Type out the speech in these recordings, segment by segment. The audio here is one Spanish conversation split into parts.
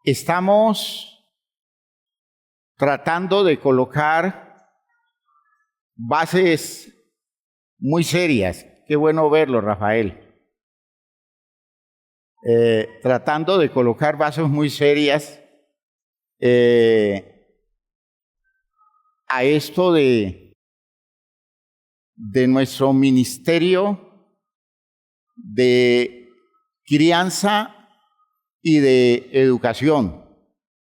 Estamos tratando de colocar bases muy serias. Qué bueno verlo, Rafael. Tratando de colocar bases muy serias a esto de nuestro ministerio de crianza y de educación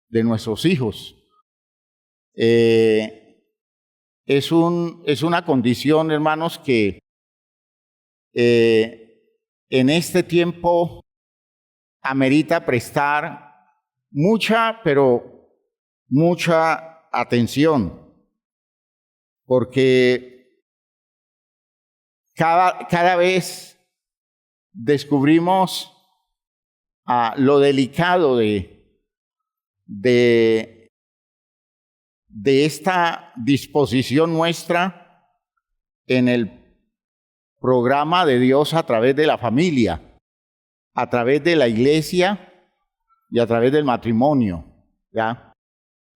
de nuestros hijos. Es una condición, hermanos, que en este tiempo amerita prestar mucha, pero mucha atención, porque cada vez descubrimos lo delicado de esta disposición nuestra en el programa de Dios a través de la familia, a través de la iglesia y a través del matrimonio, ¿ya?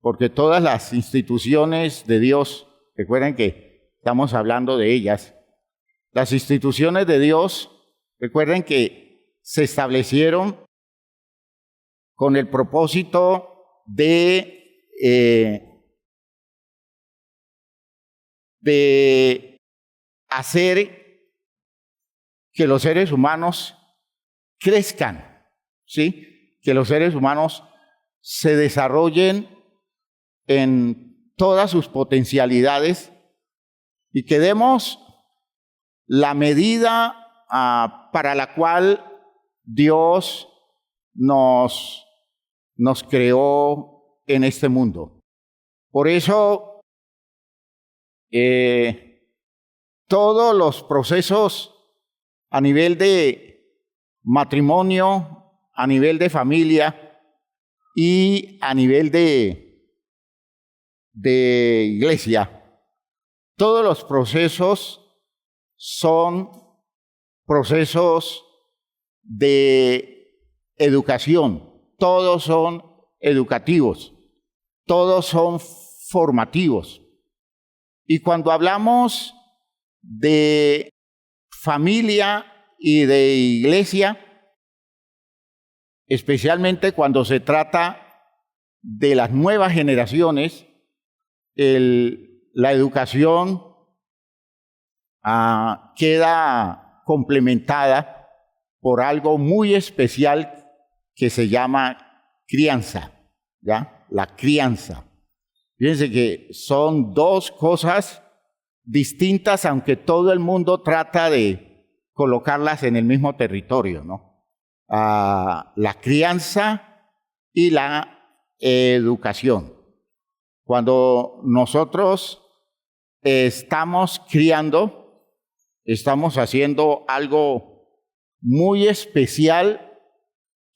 Porque todas las instituciones de Dios, recuerden que estamos hablando de ellas, las instituciones de Dios, recuerden que se establecieron con el propósito de hacer que los seres humanos crezcan, ¿sí? Que los seres humanos se desarrollen en todas sus potencialidades y que demos la medida para la cual Dios nos creó en este mundo. Por eso, todos los procesos a nivel de matrimonio, a nivel de familia y a nivel de iglesia, todos los procesos son procesos de educación. Todos son educativos, todos son formativos. Y cuando hablamos de familia y de iglesia, especialmente cuando se trata de las nuevas generaciones, la educación queda complementada por algo muy especial que se llama crianza, ¿ya? La crianza. Fíjense que son dos cosas distintas, aunque todo el mundo trata de colocarlas en el mismo territorio, ¿no? La crianza y la educación. Cuando nosotros estamos criando, estamos haciendo algo muy especial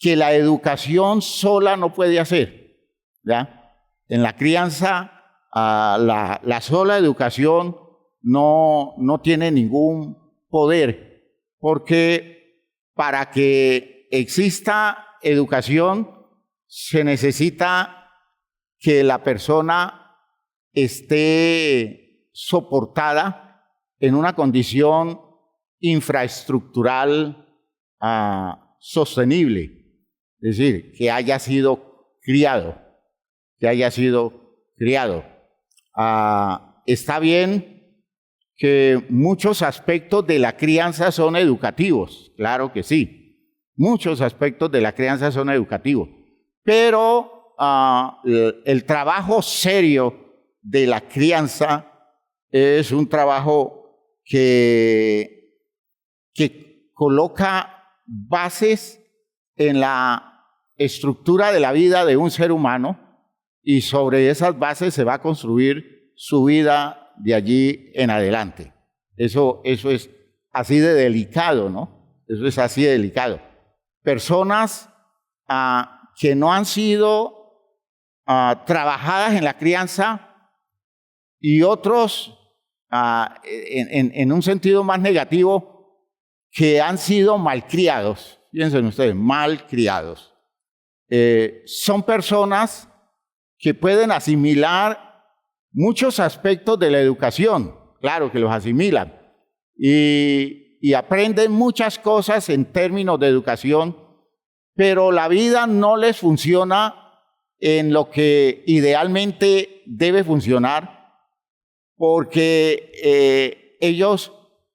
que la educación sola no puede hacer, ¿ya? En la crianza, la sola educación no tiene ningún poder, porque para que exista educación se necesita que la persona esté soportada en una condición infraestructural sostenible. Es decir, que haya sido criado, está bien que muchos aspectos de la crianza son educativos, claro que sí. Muchos aspectos de la crianza son educativos. Pero el trabajo serio de la crianza es un trabajo que coloca bases en la estructura de la vida de un ser humano y sobre esas bases se va a construir su vida de allí en adelante. Eso es así de delicado, ¿no? Eso es así de delicado. Personas que no han sido trabajadas en la crianza y otros en un sentido más negativo que han sido malcriados. Fíjense ustedes, malcriados. son personas que pueden asimilar muchos aspectos de la educación, claro que los asimilan, y aprenden muchas cosas en términos de educación, pero la vida no les funciona en lo que idealmente debe funcionar, porque ellos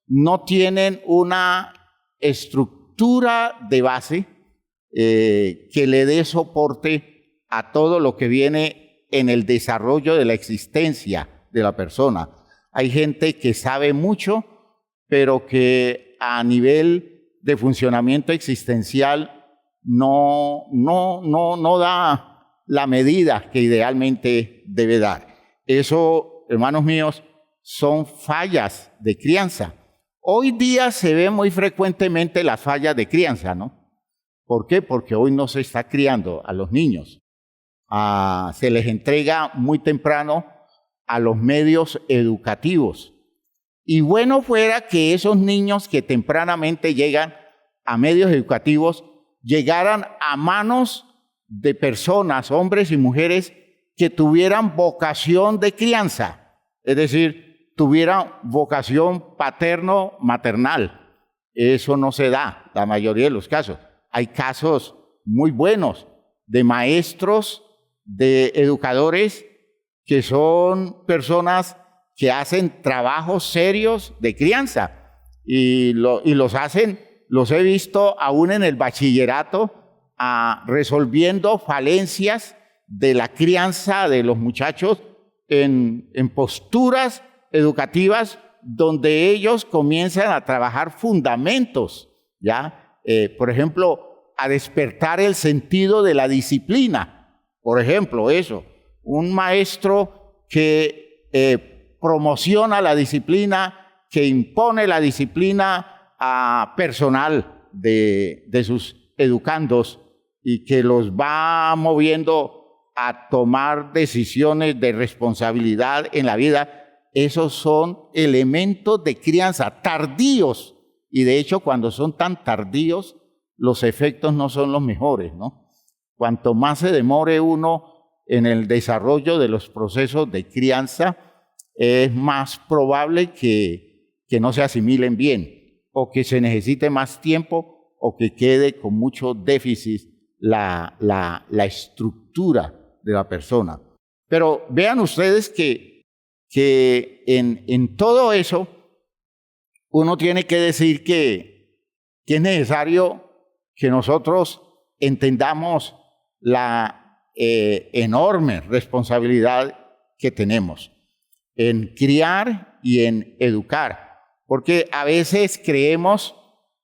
no tienen una estructura de base que le dé soporte a todo lo que viene en el desarrollo de la existencia de la persona. Hay gente que sabe mucho, pero que a nivel de funcionamiento existencial no da la medida que idealmente debe dar. Eso, hermanos míos, son fallas de crianza. Hoy día se ve muy frecuentemente las fallas de crianza, ¿no? ¿Por qué? Porque hoy no se está criando a los niños. Se les entrega muy temprano a los medios educativos. Y bueno fuera que esos niños que tempranamente llegan a medios educativos llegaran a manos de personas, hombres y mujeres, que tuvieran vocación de crianza, es decir, tuvieran vocación paterno-maternal. Eso no se da la mayoría de los casos. Hay casos muy buenos de maestros, de educadores, que son personas que hacen trabajos serios de crianza y los hacen, los he visto aún en el bachillerato, resolviendo falencias de la crianza de los muchachos en posturas educativas donde ellos comienzan a trabajar fundamentos, ¿ya? Por ejemplo, a despertar el sentido de la disciplina. Por ejemplo, eso, un maestro que promociona la disciplina, que impone la disciplina personal de sus educandos y que los va moviendo a tomar decisiones de responsabilidad en la vida. Esos son elementos de crianza tardíos, y de hecho cuando son tan tardíos los efectos no son los mejores, ¿no? Cuanto más se demore uno en el desarrollo de los procesos de crianza, es más probable que no se asimilen bien, o que se necesite más tiempo, o que quede con mucho déficit la estructura de la persona. Pero vean ustedes que en todo eso uno tiene que decir que es necesario que nosotros entendamos la enorme responsabilidad que tenemos en criar y en educar, porque a veces creemos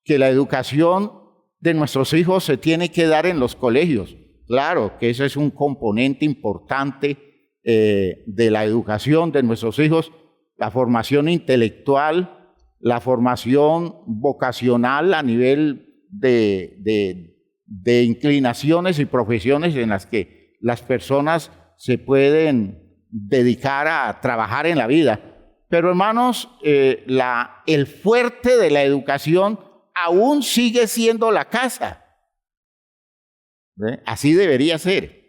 que la educación de nuestros hijos se tiene que dar en los colegios. Claro que ese es un componente importante de la educación de nuestros hijos, la formación intelectual, la formación vocacional a nivel de inclinaciones y profesiones en las que las personas se pueden dedicar a trabajar en la vida. Pero hermanos, el fuerte de la educación aún sigue siendo la casa. Así debería ser.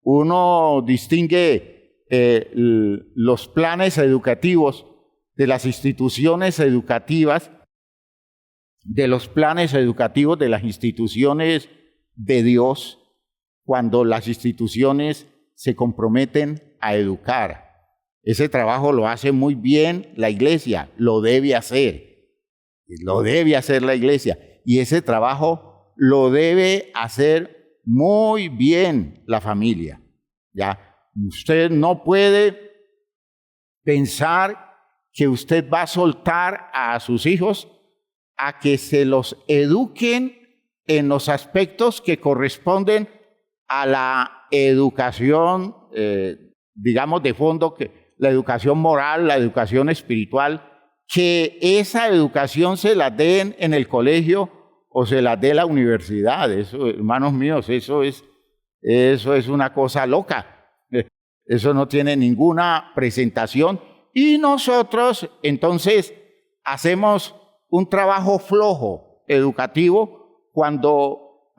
Uno distingue los planes educativos de las instituciones educativas, de los planes educativos de las instituciones de Dios, cuando las instituciones se comprometen a educar. Ese trabajo lo hace muy bien la iglesia, lo debe hacer la iglesia, y ese trabajo lo debe hacer muy bien la familia. ¿Ya? Usted no puede pensar que usted va a soltar a sus hijos a que se los eduquen en los aspectos que corresponden a la educación, digamos, de fondo, que la educación moral, la educación espiritual, que esa educación se la den en el colegio o se la dé la universidad. Eso, hermanos míos, eso es una cosa loca. Eso no tiene ninguna presentación. Y nosotros, entonces, hacemos un trabajo flojo educativo cuando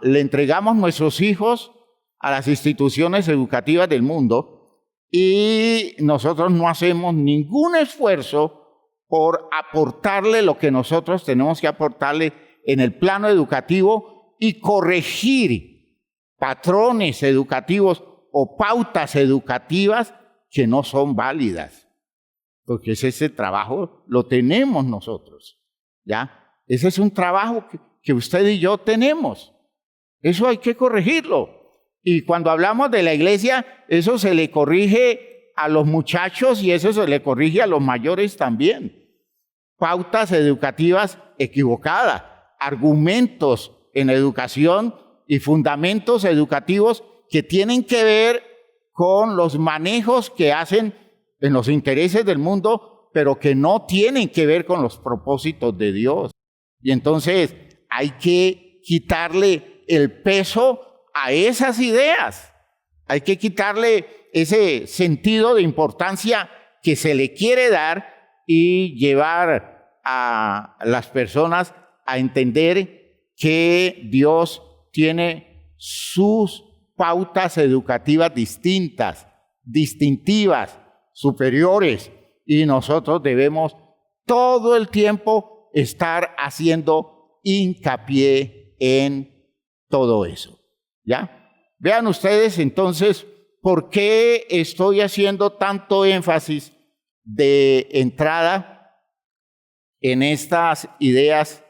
le entregamos nuestros hijos a las instituciones educativas del mundo y nosotros no hacemos ningún esfuerzo por aportarle lo que nosotros tenemos que aportarle en el plano educativo y corregir patrones educativos o pautas educativas que no son válidas. Porque ese trabajo lo tenemos nosotros, ¿ya? Ese es un trabajo que usted y yo tenemos. Eso hay que corregirlo. Y cuando hablamos de la iglesia, eso se le corrige a los muchachos y eso se le corrige a los mayores también. Pautas educativas equivocadas, argumentos en educación y fundamentos educativos que tienen que ver con los manejos que hacen en los intereses del mundo, pero que no tienen que ver con los propósitos de Dios. Y entonces hay que quitarle el peso a esas ideas. Hay que quitarle ese sentido de importancia que se le quiere dar y llevar a las personas a entender que Dios tiene sus pautas educativas distintas, distintivas, superiores, y nosotros debemos todo el tiempo estar haciendo hincapié en todo eso. ¿Ya? Vean ustedes entonces por qué estoy haciendo tanto énfasis de entrada en estas ideas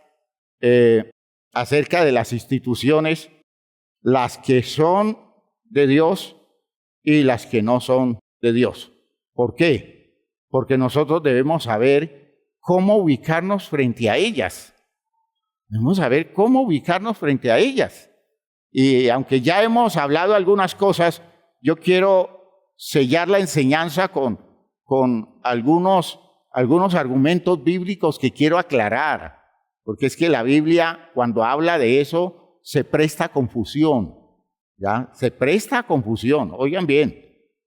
acerca de las instituciones, las que son de Dios y las que no son de Dios. ¿Por qué? Porque nosotros debemos saber cómo ubicarnos frente a ellas. Debemos saber cómo ubicarnos frente a ellas. Y aunque ya hemos hablado algunas cosas, yo quiero sellar la enseñanza con algunos argumentos bíblicos que quiero aclarar, porque es que la Biblia, cuando habla de eso, se presta a confusión, ¿ya? Se presta a confusión. Oigan bien,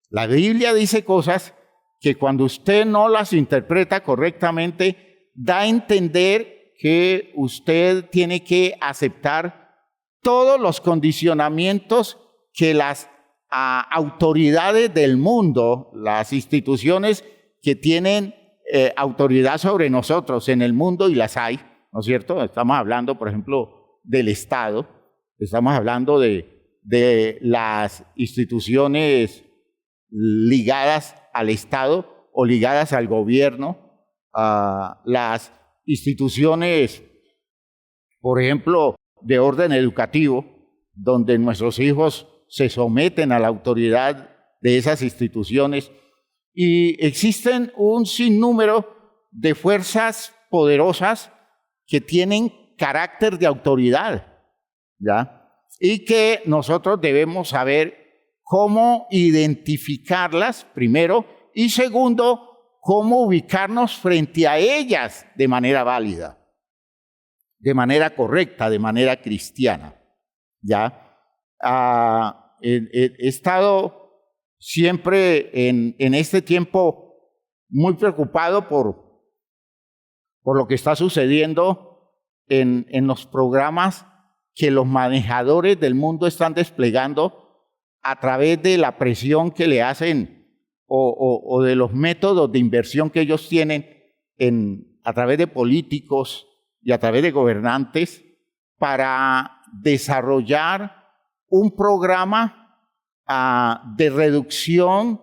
la Biblia dice cosas que cuando usted no las interpreta correctamente, da a entender que usted tiene que aceptar todos los condicionamientos que las autoridades del mundo, las instituciones que tienen autoridad sobre nosotros en el mundo, y las hay, ¿no es cierto? Estamos hablando, por ejemplo, del Estado, estamos hablando de las instituciones ligadas al Estado o ligadas al gobierno, las instituciones, por ejemplo, de orden educativo, donde nuestros hijos se someten a la autoridad de esas instituciones, y existen un sinnúmero de fuerzas poderosas que tienen carácter de autoridad, ¿ya? Y que nosotros debemos saber cómo identificarlas, primero, y segundo, cómo ubicarnos frente a ellas de manera válida, de manera correcta, de manera cristiana, ¿ya? He estado siempre en este tiempo muy preocupado por lo que está sucediendo en los programas que los manejadores del mundo están desplegando a través de la presión que le hacen o de los métodos de inversión que ellos tienen a través de políticos y a través de gobernantes para desarrollar un programa de reducción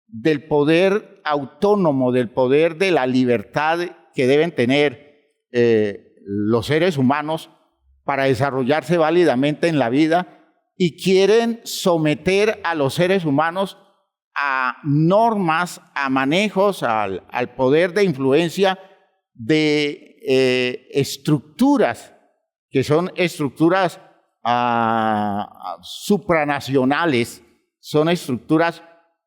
del poder autónomo, del poder de la libertad que deben tener los seres humanos para desarrollarse válidamente en la vida, y quieren someter a los seres humanos a normas, a manejos, al poder de influencia de estructuras que son estructuras supranacionales, son estructuras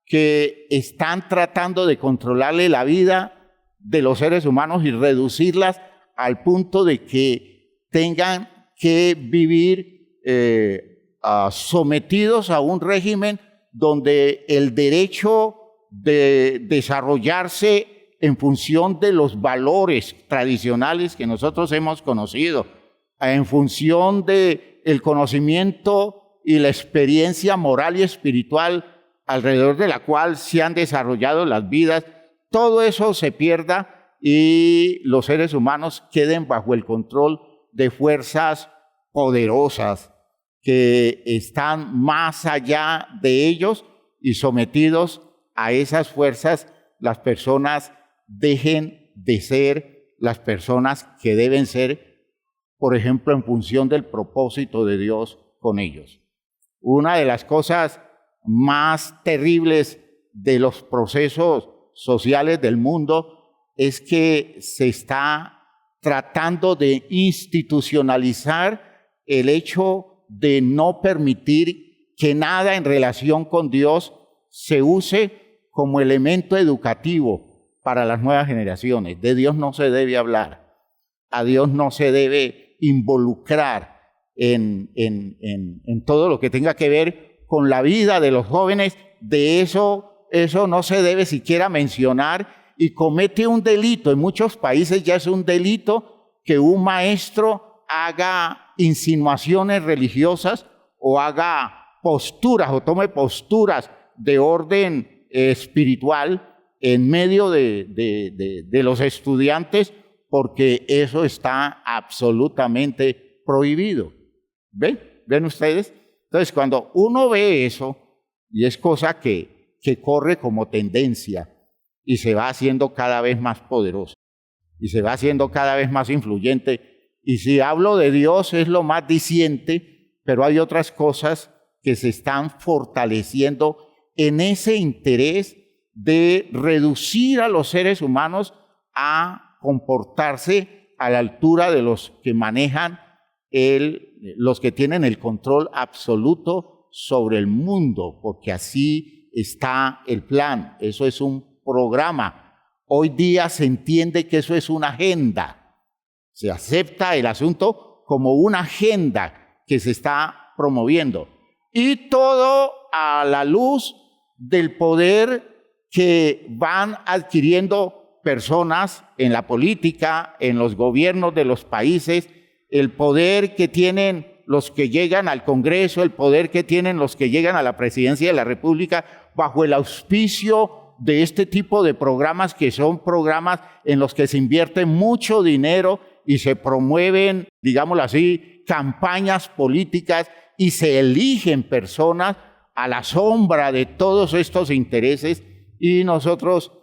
que están tratando de controlarle la vida de los seres humanos y reducirlas al punto de que tengan que vivir sometidos a un régimen donde el derecho de desarrollarse en función de los valores tradicionales que nosotros hemos conocido, en función de el conocimiento y la experiencia moral y espiritual alrededor de la cual se han desarrollado las vidas, todo eso se pierda y los seres humanos queden bajo el control de fuerzas poderosas que están más allá de ellos, y sometidos a esas fuerzas, las personas dejen de ser las personas que deben ser, por ejemplo, en función del propósito de Dios con ellos. Una de las cosas más terribles de los procesos sociales del mundo es que se está tratando de institucionalizar el hecho de no permitir que nada en relación con Dios se use como elemento educativo para las nuevas generaciones. De Dios no se debe hablar, a Dios no se debe involucrar en todo lo que tenga que ver con la vida de los jóvenes. De eso no se debe siquiera mencionar, y comete un delito. En muchos países ya es un delito que un maestro haga insinuaciones religiosas o haga posturas o tome posturas de orden espiritual en medio de los estudiantes, porque eso está absolutamente prohibido. ¿Ven? ¿Ven ustedes? Entonces, cuando uno ve eso, y es cosa que corre como tendencia y se va haciendo cada vez más poderosa y se va haciendo cada vez más influyente, y si hablo de Dios es lo más diciente, pero hay otras cosas que se están fortaleciendo en ese interés de reducir a los seres humanos a comportarse a la altura de los que manejan los que tienen el control absoluto sobre el mundo, porque así está el plan. Eso es un programa. Hoy día se entiende que eso es una agenda. Se acepta el asunto como una agenda que se está promoviendo. Y todo a la luz del poder que van adquiriendo personas en la política, en los gobiernos de los países, el poder que tienen los que llegan al Congreso, el poder que tienen los que llegan a la presidencia de la República, bajo el auspicio de este tipo de programas, que son programas en los que se invierte mucho dinero y se promueven, digámoslo así, campañas políticas, y se eligen personas a la sombra de todos estos intereses, y nosotros,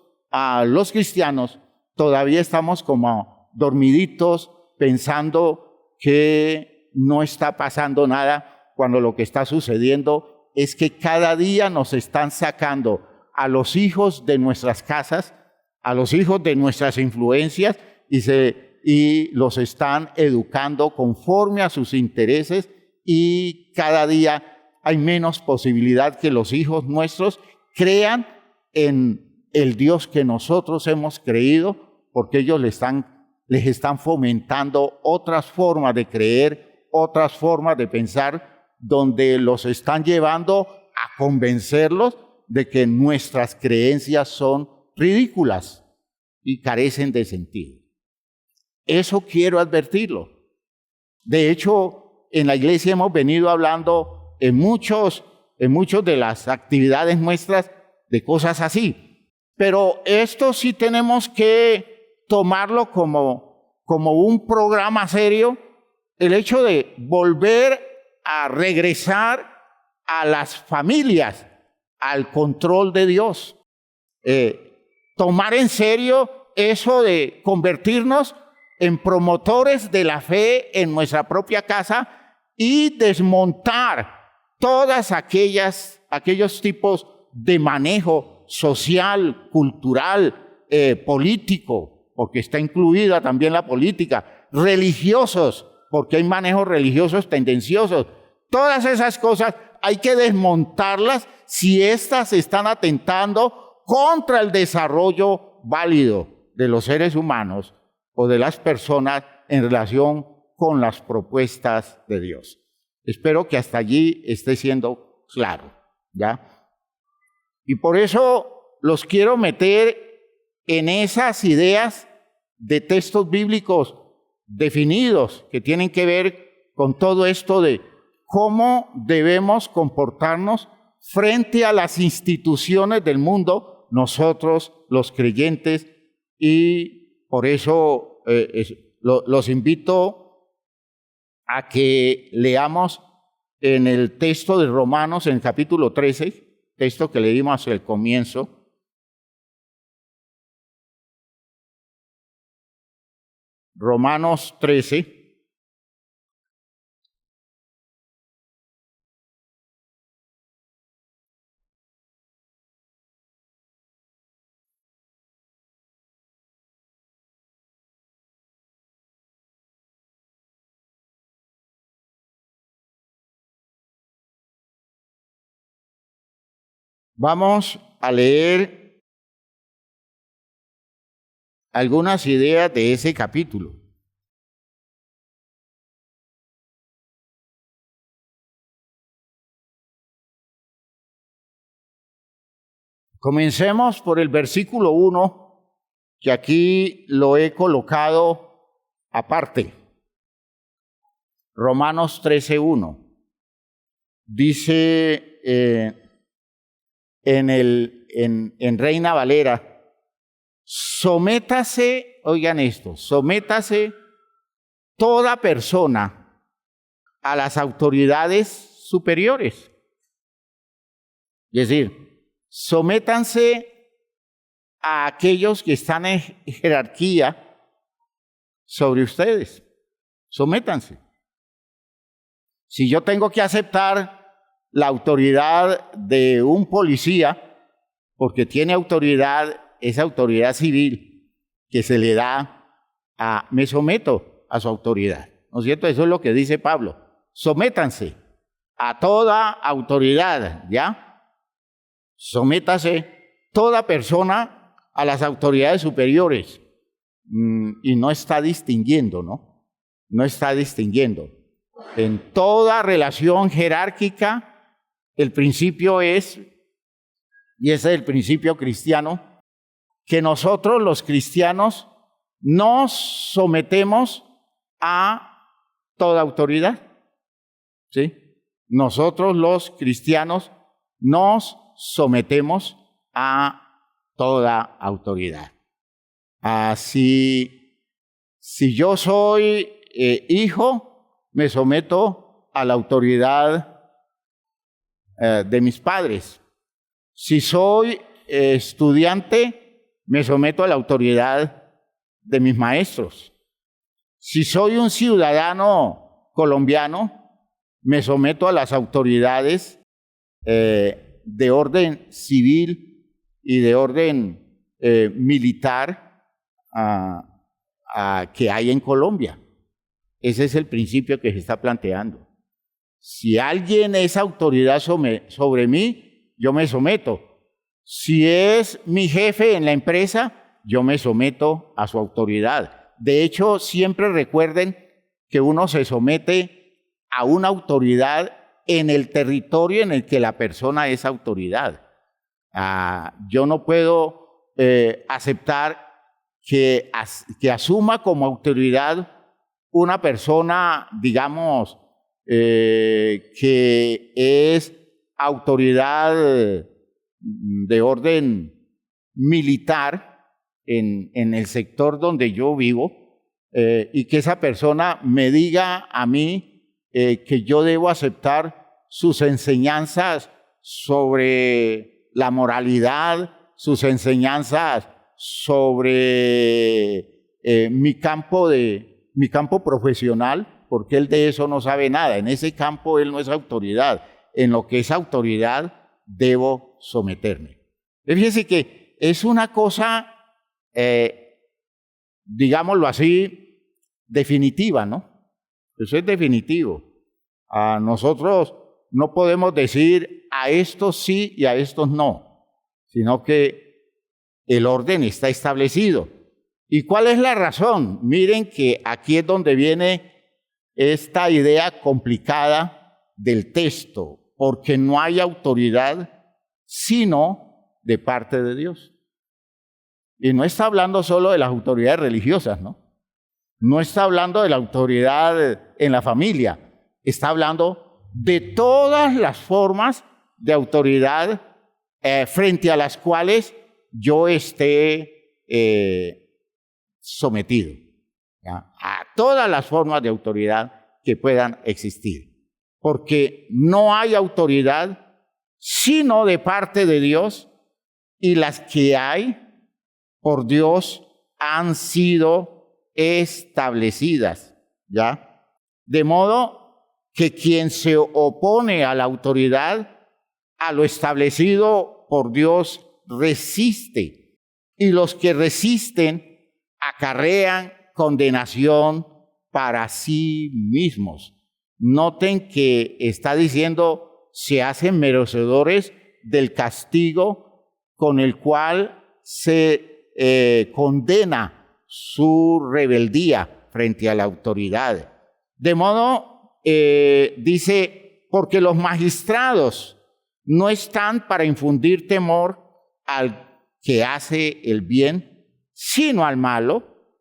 los cristianos, todavía estamos como dormiditos pensando que no está pasando nada, cuando lo que está sucediendo es que cada día nos están sacando a los hijos de nuestras casas, a los hijos de nuestras influencias, y los están educando conforme a sus intereses, y cada día hay menos posibilidad que los hijos nuestros crean en el Dios que nosotros hemos creído, porque ellos les están fomentando otras formas de creer, otras formas de pensar, donde los están llevando a convencerlos de que nuestras creencias son ridículas y carecen de sentido. Eso quiero advertirlo. De hecho, en la iglesia hemos venido hablando en muchos de las actividades nuestras de cosas así. Pero esto sí tenemos que tomarlo como un programa serio, el hecho de volver a regresar a las familias al control de Dios. Tomar en serio eso de convertirnos en promotores de la fe en nuestra propia casa y desmontar todas aquellos tipos de manejo social, cultural, político, porque está incluida también la política, religiosos, porque hay manejos religiosos tendenciosos. Todas esas cosas hay que desmontarlas si éstas están atentando contra el desarrollo válido de los seres humanos o de las personas en relación con las propuestas de Dios. Espero que hasta allí esté siendo claro, ¿ya? Y por eso los quiero meter en esas ideas de textos bíblicos definidos que tienen que ver con todo esto de cómo debemos comportarnos frente a las instituciones del mundo, nosotros los creyentes, y por eso los invito a que leamos en el texto de Romanos, en el capítulo 13, texto que leímos hacia el comienzo. Romanos 13. Vamos a leer algunas ideas de ese capítulo. Comencemos por el versículo 1, que aquí lo he colocado aparte. Romanos 13:1. Dice en Reina Valera, sométase, oigan esto, sométase toda persona a las autoridades superiores. Es decir, sométanse a aquellos que están en jerarquía sobre ustedes. Sométanse. Si yo tengo que aceptar la autoridad de un policía, porque tiene autoridad, esa autoridad civil que se le da me someto a su autoridad. ¿No es cierto? Eso es lo que dice Pablo. Sométanse a toda autoridad, ¿ya? Sométase toda persona a las autoridades superiores. Y no está distinguiendo, ¿no? No está distinguiendo. En toda relación jerárquica, el principio es, y ese es el principio cristiano, que nosotros los cristianos nos sometemos a toda autoridad. ¿Sí? Nosotros los cristianos nos sometemos a toda autoridad. Así, si yo soy hijo, me someto a la autoridad de mis padres. Si soy estudiante, me someto a la autoridad de mis maestros. Si soy un ciudadano colombiano, me someto a las autoridades de orden civil y de orden militar que hay en Colombia. Ese es el principio que se está planteando. Si alguien es autoridad sobre mí, yo me someto. Si es mi jefe en la empresa, yo me someto a su autoridad. De hecho, siempre recuerden que uno se somete a una autoridad en el territorio en el que la persona es autoridad. Yo no puedo aceptar que asuma como autoridad una persona, digamos, que es autoridad de orden militar en el sector donde yo vivo, y que esa persona me diga a mí que yo debo aceptar sus enseñanzas sobre la moralidad, sus enseñanzas sobre mi campo profesional, porque él de eso no sabe nada. En ese campo él no es autoridad. En lo que es autoridad debo someterme. Fíjense que es una cosa, digámoslo así, definitiva, ¿no? Eso es definitivo. Nosotros no podemos decir a estos sí y a estos no, sino que el orden está establecido. ¿Y cuál es la razón? Miren que aquí es donde viene esta idea complicada del texto, porque no hay autoridad sino de parte de Dios. Y no está hablando solo de las autoridades religiosas, ¿no? No está hablando de la autoridad en la familia, está hablando de todas las formas de autoridad frente a las cuales yo esté sometido, ¿ya? A todas las formas de autoridad que puedan existir. Porque no hay autoridad sino de parte de Dios, y las que hay por Dios han sido establecidas, ¿ya? De modo que quien se opone a la autoridad, a lo establecido por Dios, resiste. Y los que resisten acarrean condenación para sí mismos. Noten que está diciendo, se hacen merecedores del castigo con el cual se condena su rebeldía frente a la autoridad. De modo, dice, porque los magistrados no están para infundir temor al que hace el bien, sino al malo.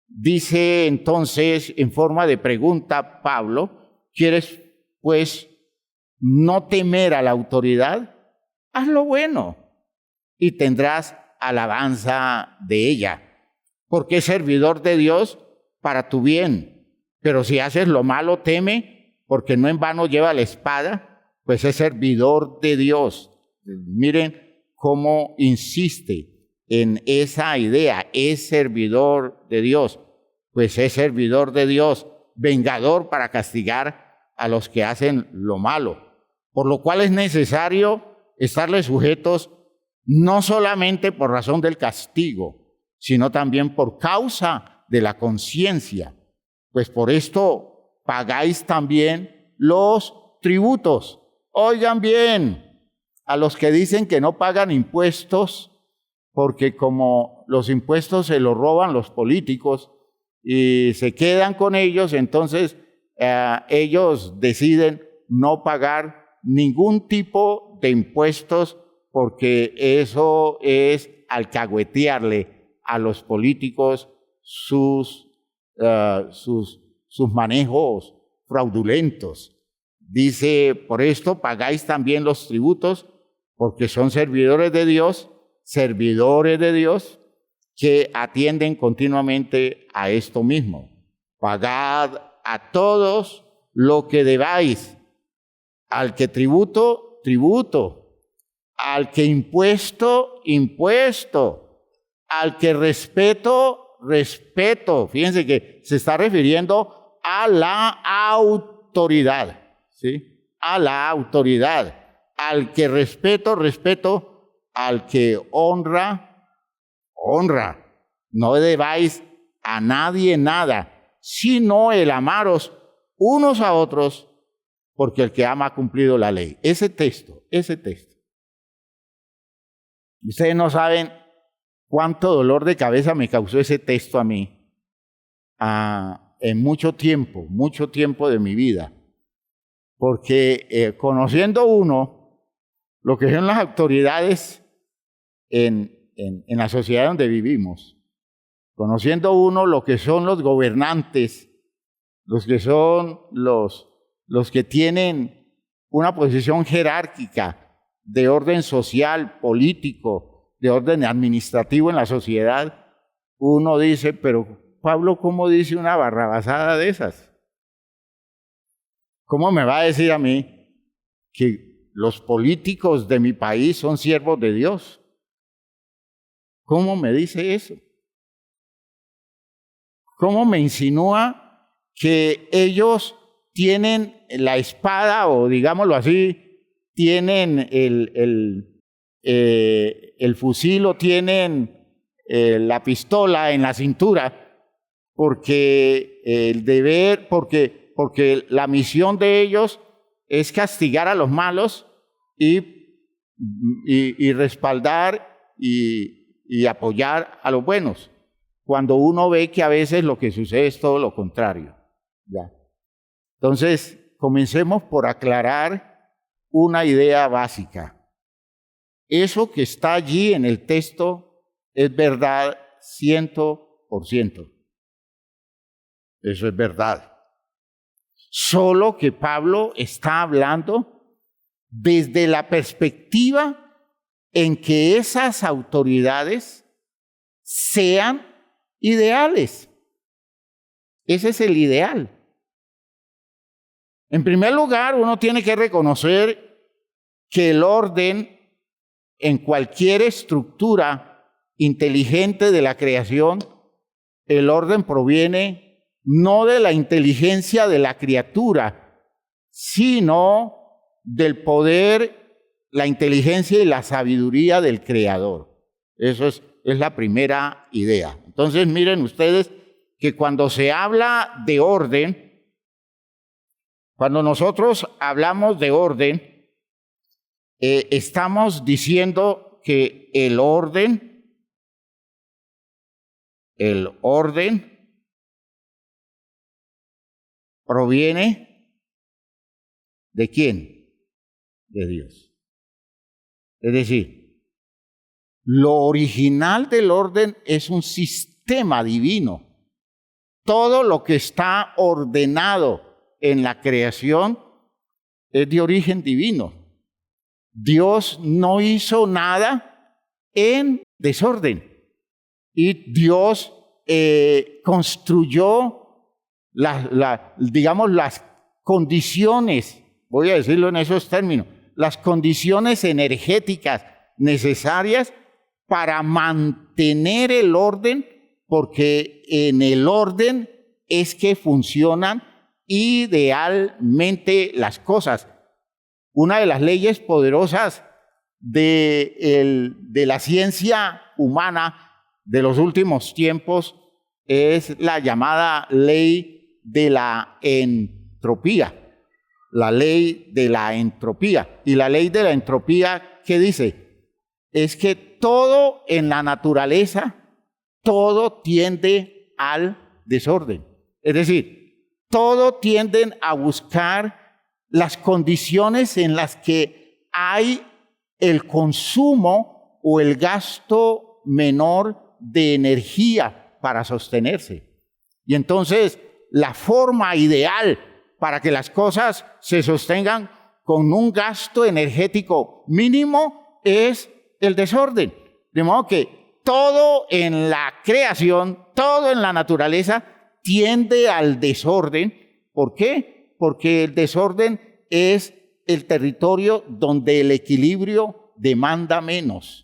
Dice entonces, en forma de pregunta, Pablo, ¿quieres pues no temer a la autoridad? Haz lo bueno y tendrás alabanza de ella, porque es servidor de Dios para tu bien. Pero si haces lo malo, teme, porque no en vano lleva la espada, pues es servidor de Dios. Miren cómo insiste en esa idea, es servidor de Dios, pues es servidor de Dios, vengador para castigar a los que hacen lo malo, por lo cual es necesario estarles sujetos no solamente por razón del castigo, sino también por causa de la conciencia, pues por esto pagáis también los tributos. Oigan bien, a los que dicen que no pagan impuestos, porque como los impuestos se los roban los políticos y se quedan con ellos, entonces ellos deciden no pagar ningún tipo de impuestos, porque eso es alcahuetearle a los políticos sus manejos fraudulentos. Dice, por esto pagáis también los tributos, porque son servidores de Dios, que atienden continuamente a esto mismo. Pagad a todos lo que debáis, al que tributo, tributo, al que impuesto, impuesto, al que respeto, respeto. Fíjense que se está refiriendo a la autoridad, ¿sí? A la autoridad. Al que respeto, respeto, al que honra, honra. No debáis a nadie nada, sino el amaros unos a otros, porque el que ama ha cumplido la ley. Ese texto. Ustedes no saben cuánto dolor de cabeza me causó ese texto a mí en mucho tiempo de mi vida. Porque conociendo uno lo que son las autoridades en la sociedad donde vivimos, conociendo uno lo que son los gobernantes, los que son los que tienen una posición jerárquica de orden social, político, de orden administrativo en la sociedad, uno dice, pero Pablo, ¿cómo dice una barrabasada de esas? ¿Cómo me va a decir a mí que los políticos de mi país son siervos de Dios? ¿Cómo me dice eso? ¿Cómo me insinúa que ellos tienen la espada, o digámoslo así, tienen el fusil o tienen la pistola en la cintura, porque el deber, porque la misión de ellos es castigar a los malos y respaldar y apoyar a los buenos, cuando uno ve que a veces lo que sucede es todo lo contrario, ¿ya? Entonces, comencemos por aclarar una idea básica. Eso que está allí en el texto es verdad 100%. Eso es verdad. solo que Pablo está hablando desde la perspectiva en que esas autoridades sean ideales. Ese es el ideal. En primer lugar, uno tiene que reconocer que el orden en cualquier estructura inteligente de la creación, el orden proviene no de la inteligencia de la criatura, sino del poder, la inteligencia y la sabiduría del Creador. Eso es la primera idea. Entonces, miren ustedes que cuando se habla de orden, cuando nosotros hablamos de orden, estamos diciendo que el orden proviene ¿de quién? De Dios. Es decir, lo original del orden es un sistema divino. Todo lo que está ordenado en la creación es de origen divino. Dios no hizo nada en desorden. Y Dios construyó las condiciones, voy a decirlo en esos términos, las condiciones energéticas necesarias para mantener el orden, porque en el orden es que funcionan idealmente las cosas. Una de las leyes poderosas de la ciencia humana de los últimos tiempos es la llamada ley de la entropía. La ley de la entropía. Y la ley de la entropía, ¿qué dice? Es que todo en la naturaleza, todo tiende al desorden. Es decir, todo tienden a buscar las condiciones en las que hay el consumo o el gasto menor de energía para sostenerse. Y entonces, la forma ideal para que las cosas se sostengan con un gasto energético mínimo es el desorden. De modo que todo en la creación, todo en la naturaleza tiende al desorden. ¿Por qué? Porque el desorden es el territorio donde el equilibrio demanda menos.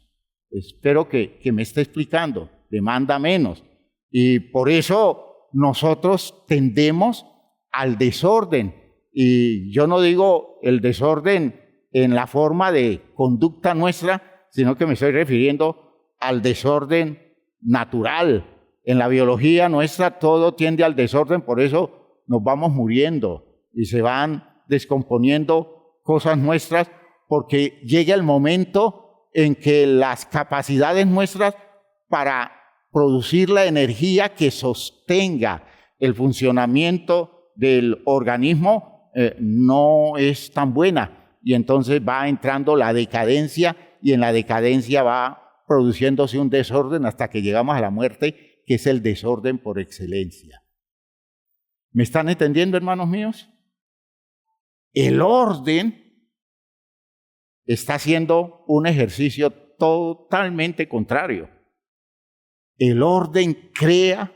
Espero que me esté explicando. Demanda menos. Y por eso nosotros tendemos al desorden. Y yo no digo el desorden en la forma de conducta nuestra, sino que me estoy refiriendo al desorden natural. En la biología nuestra todo tiende al desorden, por eso nos vamos muriendo y se van descomponiendo cosas nuestras, porque llega el momento en que las capacidades nuestras para producir la energía que sostenga el funcionamiento del organismo no es tan buena, y entonces va entrando la decadencia, y en la decadencia va produciéndose un desorden hasta que llegamos a la muerte, que es el desorden por excelencia. ¿Me están entendiendo, hermanos míos? El orden está haciendo un ejercicio totalmente contrario. El orden crea,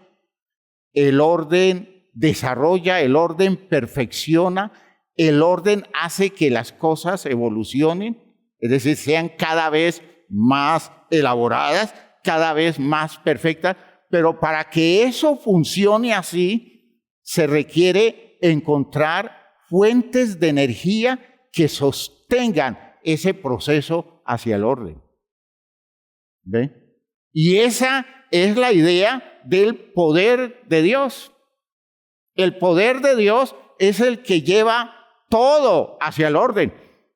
el orden desarrolla, el orden perfecciona, el orden hace que las cosas evolucionen, es decir, sean cada vez más elaboradas, cada vez más perfectas, pero para que eso funcione así, se requiere encontrar fuentes de energía que sostengan ese proceso hacia el orden. ¿Ve? Y esa es la idea del poder de Dios. El poder de Dios es el que lleva todo hacia el orden.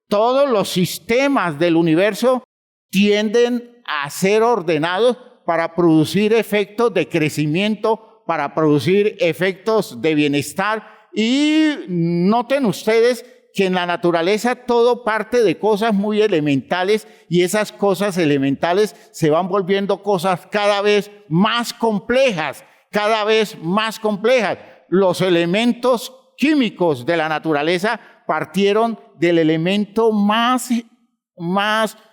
Todos los sistemas del universo tienden a ser ordenados para producir efectos de crecimiento, para producir efectos de bienestar. Y noten ustedes que en la naturaleza todo parte de cosas muy elementales, y esas cosas elementales se van volviendo cosas cada vez más complejas, cada vez más complejas. Los elementos químicos de la naturaleza partieron del elemento más,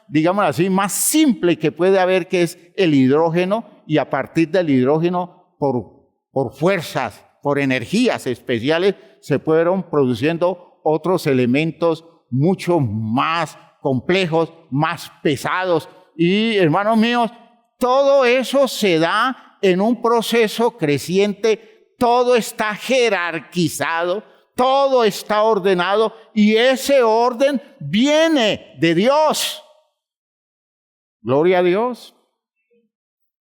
digamos así, más simple que puede haber, que es el hidrógeno, y a partir del hidrógeno, por fuerzas, por energías especiales, se fueron produciendo otros elementos mucho más complejos, más pesados. Y, hermanos míos, todo eso se da en un proceso creciente, todo está jerarquizado, todo está ordenado, y ese orden viene de Dios. Gloria a Dios.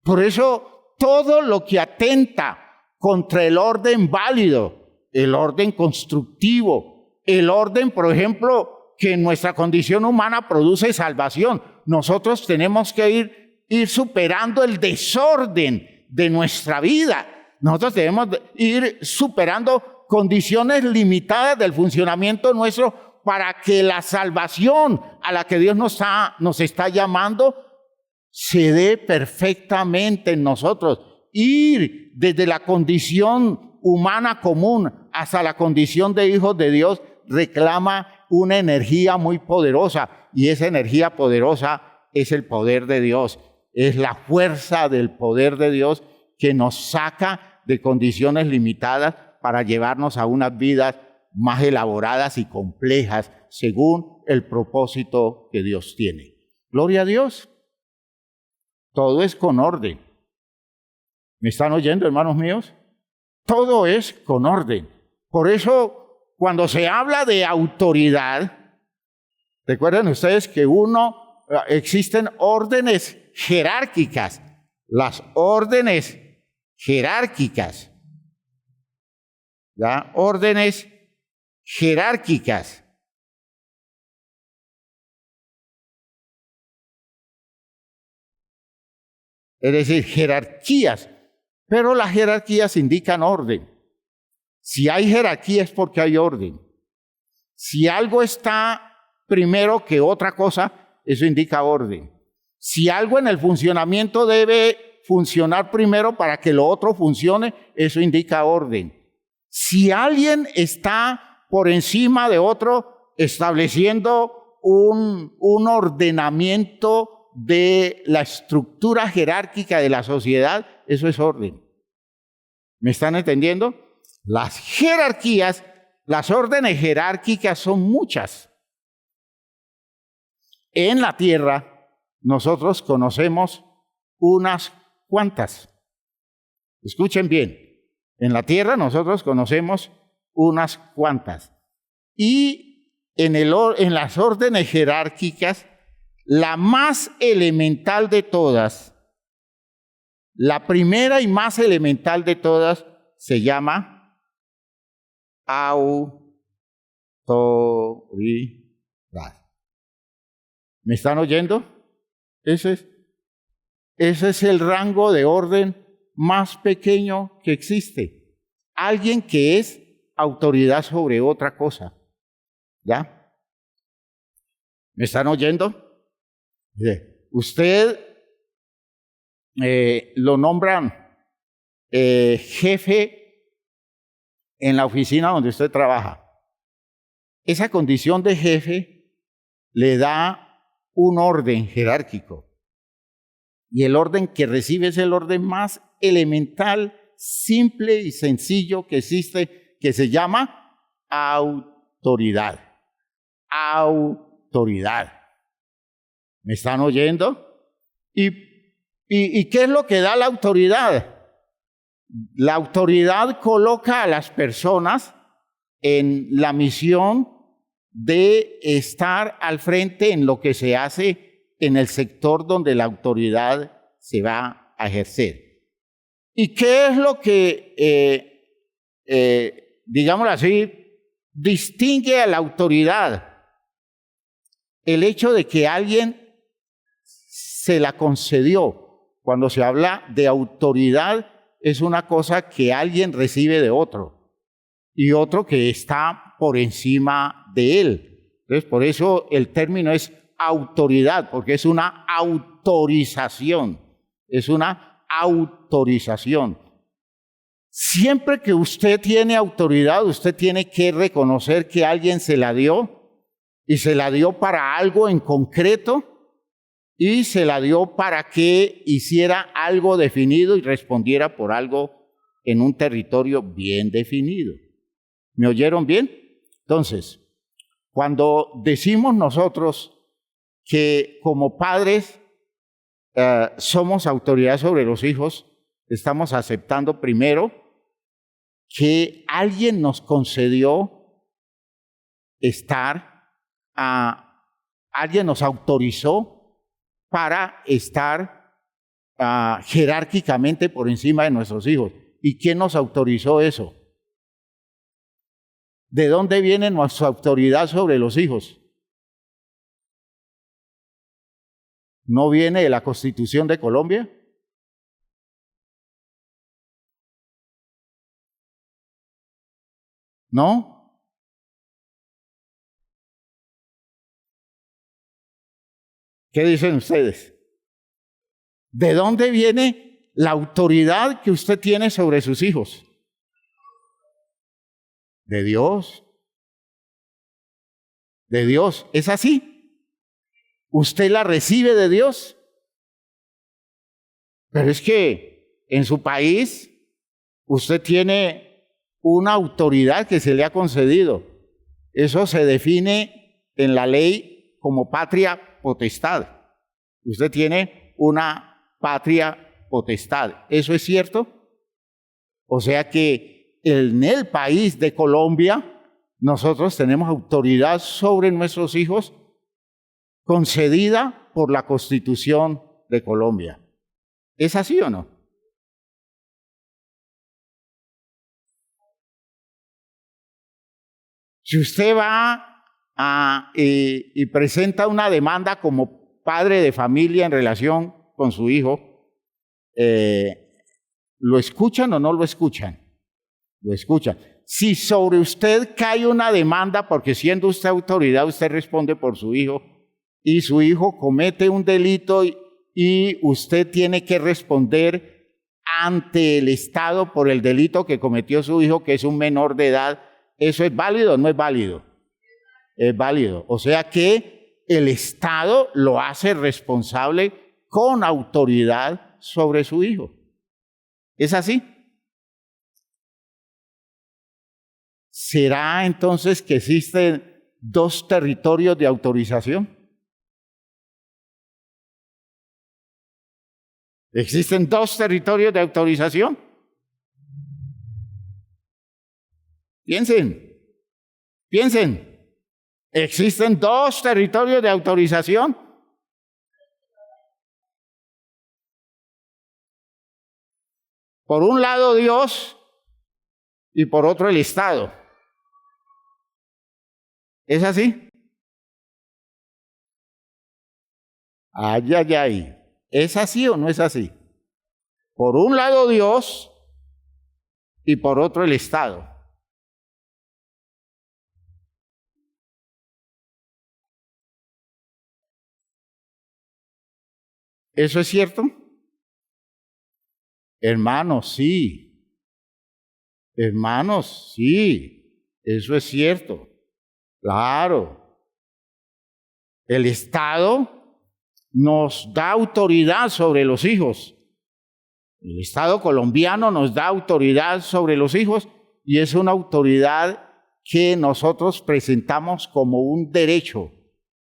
Por eso, todo lo que atenta contra el orden válido, el orden constructivo, el orden, por ejemplo, que en nuestra condición humana produce salvación, nosotros tenemos que ir superando el desorden de nuestra vida. Nosotros debemos ir superando condiciones limitadas del funcionamiento nuestro para que la salvación a la que Dios nos está llamando se dé perfectamente en nosotros. Ir desde la condición humana común hasta la condición de hijos de Dios reclama una energía muy poderosa, y esa energía poderosa es el poder de Dios, es la fuerza del poder de Dios que nos saca de condiciones limitadas para llevarnos a unas vidas más elaboradas y complejas según el propósito que Dios tiene. Gloria a Dios. Todo es con orden. ¿Me están oyendo, hermanos míos? Todo es con orden. Por eso, cuando se habla de autoridad, recuerden ustedes que existen órdenes jerárquicas. Las órdenes jerárquicas. ¿Ya? Órdenes jerárquicas. Es decir, jerarquías. Pero las jerarquías indican orden. Si hay jerarquía es porque hay orden. Si algo está primero que otra cosa, eso indica orden. Si algo en el funcionamiento debe funcionar primero para que lo otro funcione, eso indica orden. Si alguien está por encima de otro estableciendo un ordenamiento de la estructura jerárquica de la sociedad, eso es orden. ¿Me están entendiendo? Las jerarquías, las órdenes jerárquicas son muchas. En la tierra nosotros conocemos unas cuantas. Escuchen bien, en la tierra nosotros conocemos unas cuantas. Y en las órdenes jerárquicas, la más elemental de todas, la primera y más elemental de todas, se llama autoridad. ¿Me están oyendo? Ese es el rango de orden más pequeño que existe. Alguien que es autoridad sobre otra cosa. ¿Ya? ¿Me están oyendo? Usted lo nombran jefe en la oficina donde usted trabaja. Esa condición de jefe le da un orden jerárquico. Y el orden que recibe es el orden más elemental, simple y sencillo que existe, que se llama autoridad. Autoridad. ¿Me están oyendo? ¿Y qué es lo que da la autoridad? La autoridad coloca a las personas en la misión de estar al frente en lo que se hace en el sector donde la autoridad se va a ejercer. ¿Y qué es lo que, digámoslo así, distingue a la autoridad? El hecho de que alguien se la concedió. Cuando se habla de autoridad, es una cosa que alguien recibe de otro y otro que está por encima de él. Entonces, por eso el término es autoridad, porque es una autorización. Es una autorización. Siempre que usted tiene autoridad, usted tiene que reconocer que alguien se la dio y se la dio para algo en concreto y se la dio para que hiciera algo definido y respondiera por algo en un territorio bien definido. ¿Me oyeron bien? Entonces, cuando decimos nosotros que como padres somos autoridad sobre los hijos, estamos aceptando primero que alguien nos concedió alguien nos autorizó para estar jerárquicamente por encima de nuestros hijos. ¿Y quién nos autorizó eso? ¿De dónde viene nuestra autoridad sobre los hijos? ¿No viene de la Constitución de Colombia? ¿No? ¿Qué dicen ustedes? ¿De dónde viene la autoridad que usted tiene sobre sus hijos? De Dios. De Dios. ¿Es así? ¿Usted la recibe de Dios? Pero es que en su país usted tiene una autoridad que se le ha concedido. Eso se define en la ley como patria potestad. Usted tiene una patria potestad. ¿Eso es cierto? O sea que en el país de Colombia nosotros tenemos autoridad sobre nuestros hijos concedida por la Constitución de Colombia. ¿Es así o no? Si usted va y presenta una demanda como padre de familia en relación con su hijo, ¿lo escuchan o no lo escuchan? Lo escuchan. Si sobre usted cae una demanda, porque siendo usted autoridad, usted responde por su hijo, y su hijo comete un delito y usted tiene que responder ante el Estado por el delito que cometió su hijo, que es un menor de edad, ¿eso es válido o no es válido? Es válido. O sea que el Estado lo hace responsable con autoridad sobre su hijo. ¿Es así? ¿Será entonces que existen dos territorios de autorización? ¿Existen dos territorios de autorización? Piensen. ¿Existen dos territorios de autorización? Por un lado Dios y por otro el Estado. ¿Es así? Ay, ay, ay. ¿Es así o no es así? Por un lado Dios y por otro el Estado. ¿Eso es cierto? Hermanos, sí. Hermanos, sí. Eso es cierto. Claro. El Estado nos da autoridad sobre los hijos. El Estado colombiano nos da autoridad sobre los hijos y es una autoridad que nosotros presentamos como un derecho,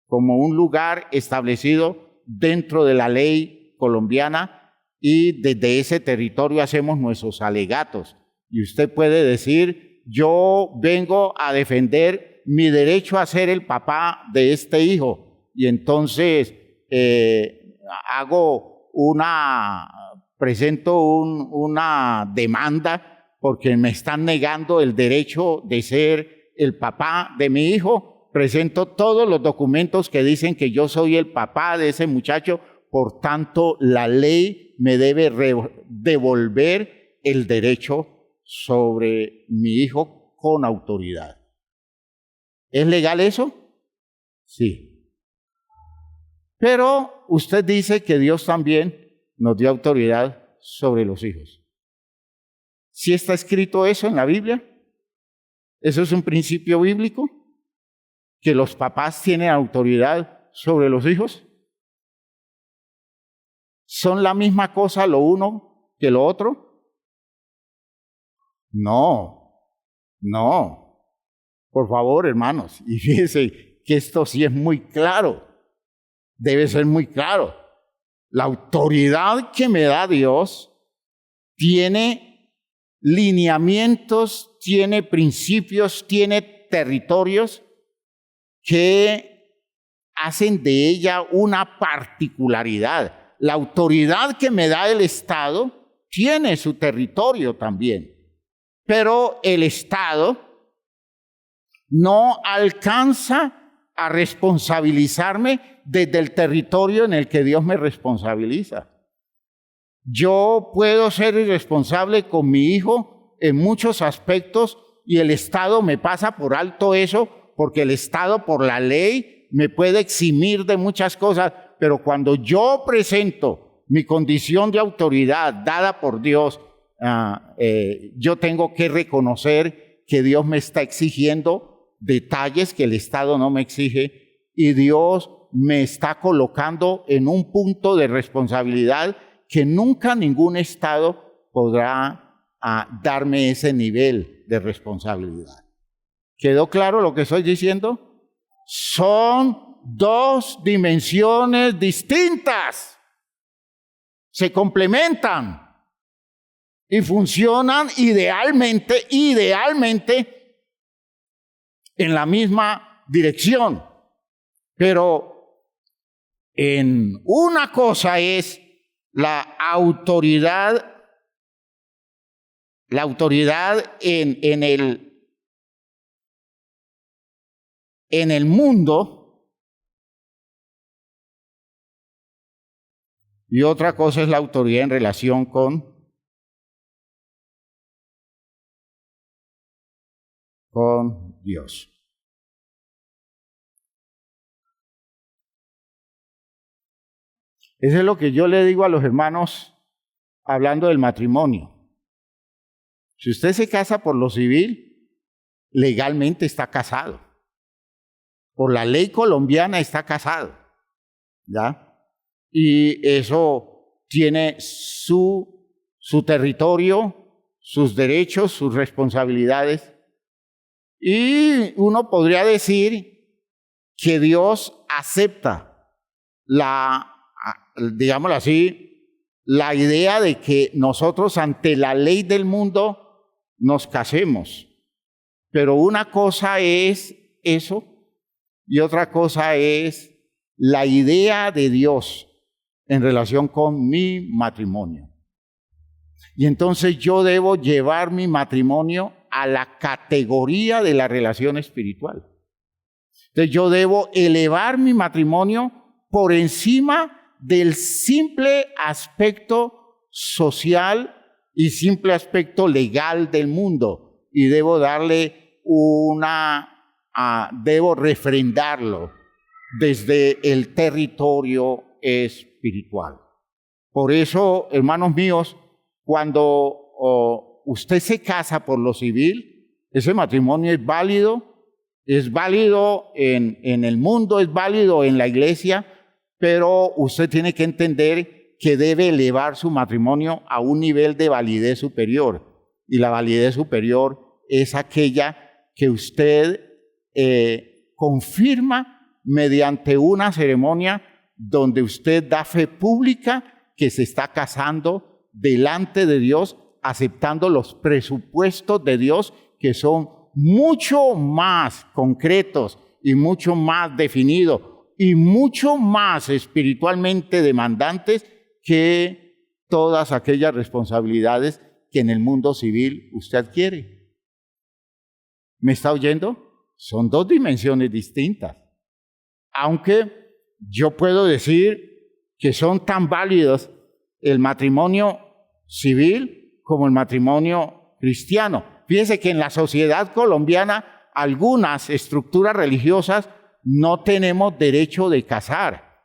como un lugar establecido dentro de la ley colombiana y desde ese territorio hacemos nuestros alegatos. Y usted puede decir, yo vengo a defender mi derecho a ser el papá de este hijo y entonces presento una demanda porque me están negando el derecho de ser el papá de mi hijo, presento todos los documentos que dicen que yo soy el papá de ese muchacho, por tanto la ley me debe devolver el derecho sobre mi hijo con autoridad. ¿Es legal eso? Sí. Pero usted dice que Dios también nos dio autoridad sobre los hijos. ¿Sí está escrito eso en la Biblia? ¿Eso es un principio bíblico? ¿Que los papás tienen autoridad sobre los hijos? ¿Son la misma cosa lo uno que lo otro? No, no. Por favor, hermanos, y fíjense que esto sí es muy claro. Debe ser muy claro. La autoridad que me da Dios tiene lineamientos, tiene principios, tiene territorios que hacen de ella una particularidad. La autoridad que me da el Estado tiene su territorio también, pero el Estado no alcanza a responsabilizarme desde el territorio en el que Dios me responsabiliza. Yo puedo ser irresponsable con mi hijo en muchos aspectos y el Estado me pasa por alto eso, porque el Estado por la ley me puede eximir de muchas cosas, pero cuando yo presento mi condición de autoridad dada por Dios, yo tengo que reconocer que Dios me está exigiendo detalles que el Estado no me exige y Dios me está colocando en un punto de responsabilidad que nunca ningún Estado podrá darme ese nivel de responsabilidad. ¿Quedó claro lo que estoy diciendo? Son dos dimensiones distintas. Se complementan y funcionan idealmente en la misma dirección. Pero en una cosa es la autoridad en el mundo, y otra cosa es la autoridad en relación con Dios. Eso es lo que yo le digo a los hermanos hablando del matrimonio. Si usted se casa por lo civil, legalmente está casado. Por la ley colombiana está casado, ¿ya? Y eso tiene su territorio, sus derechos, sus responsabilidades. Y uno podría decir que Dios acepta digámoslo así, la idea de que nosotros ante la ley del mundo nos casemos. Pero una cosa es eso y otra cosa es la idea de Dios en relación con mi matrimonio. Y entonces yo debo llevar mi matrimonio a la categoría de la relación espiritual. Entonces yo debo elevar mi matrimonio por encima del simple aspecto social y simple aspecto legal del mundo. Y debo darle debo refrendarlo desde el territorio espiritual. Por eso, hermanos míos, cuando usted se casa por lo civil, ese matrimonio es válido en el mundo, es válido en la iglesia, pero usted tiene que entender que debe elevar su matrimonio a un nivel de validez superior. Y la validez superior es aquella que usted confirma mediante una ceremonia donde usted da fe pública que se está casando delante de Dios, aceptando los presupuestos de Dios que son mucho más concretos y mucho más definidos y mucho más espiritualmente demandantes que todas aquellas responsabilidades que en el mundo civil usted adquiere. ¿Me está oyendo? Son dos dimensiones distintas. Aunque yo puedo decir que son tan válidos el matrimonio civil como el matrimonio cristiano. Fíjense que en la sociedad colombiana algunas estructuras religiosas no tenemos derecho de casar.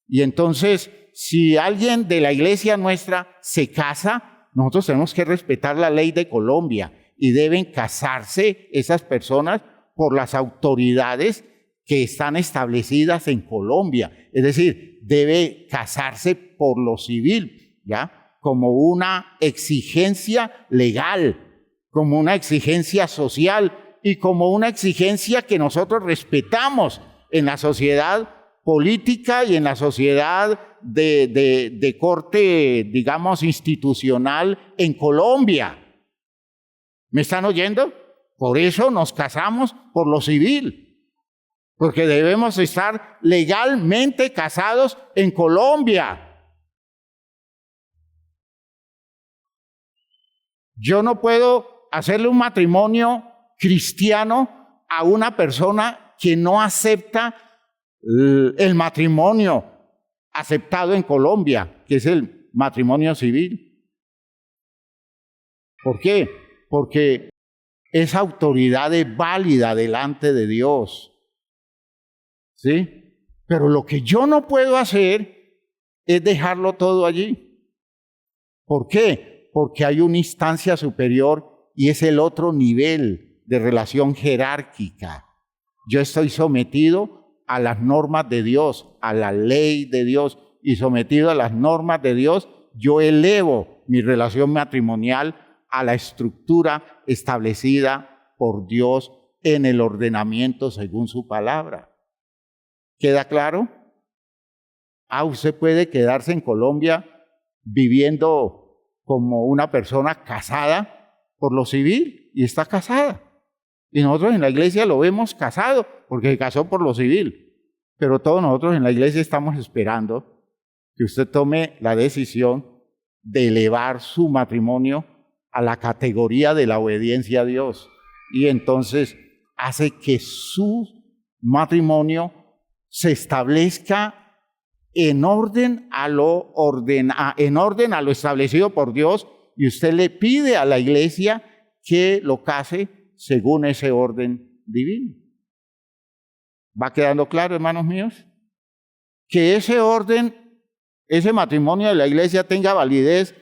Y entonces, si alguien de la iglesia nuestra se casa, nosotros tenemos que respetar la ley de Colombia y deben casarse esas personas por las autoridades que están establecidas en Colombia. Es decir, debe casarse por lo civil, ¿ya? Como una exigencia legal, como una exigencia social y como una exigencia que nosotros respetamos en la sociedad política y en la sociedad de corte, digamos, institucional en Colombia. ¿Me están oyendo? Por eso nos casamos por lo civil, porque debemos estar legalmente casados en Colombia. Yo no puedo hacerle un matrimonio cristiano a una persona que no acepta el matrimonio aceptado en Colombia, que es el matrimonio civil. ¿Por qué? Porque esa autoridad es válida delante de Dios, ¿sí? Pero lo que yo no puedo hacer es dejarlo todo allí. ¿Por qué? Porque hay una instancia superior y es el otro nivel de relación jerárquica. Yo estoy sometido a las normas de Dios, a la ley de Dios, y sometido a las normas de Dios, yo elevo mi relación matrimonial a la estructura establecida por Dios en el ordenamiento según su palabra. ¿Queda claro? Usted puede quedarse en Colombia viviendo como una persona casada por lo civil y está casada. Y nosotros en la iglesia lo vemos casado porque se casó por lo civil. Pero todos nosotros en la iglesia estamos esperando que usted tome la decisión de elevar su matrimonio a la categoría de la obediencia a Dios. Y entonces hace que su matrimonio se establezca en orden a lo establecido por Dios, y usted le pide a la iglesia que lo case según ese orden divino. ¿Va quedando claro, hermanos míos? Que ese orden, ese matrimonio de la iglesia tenga validez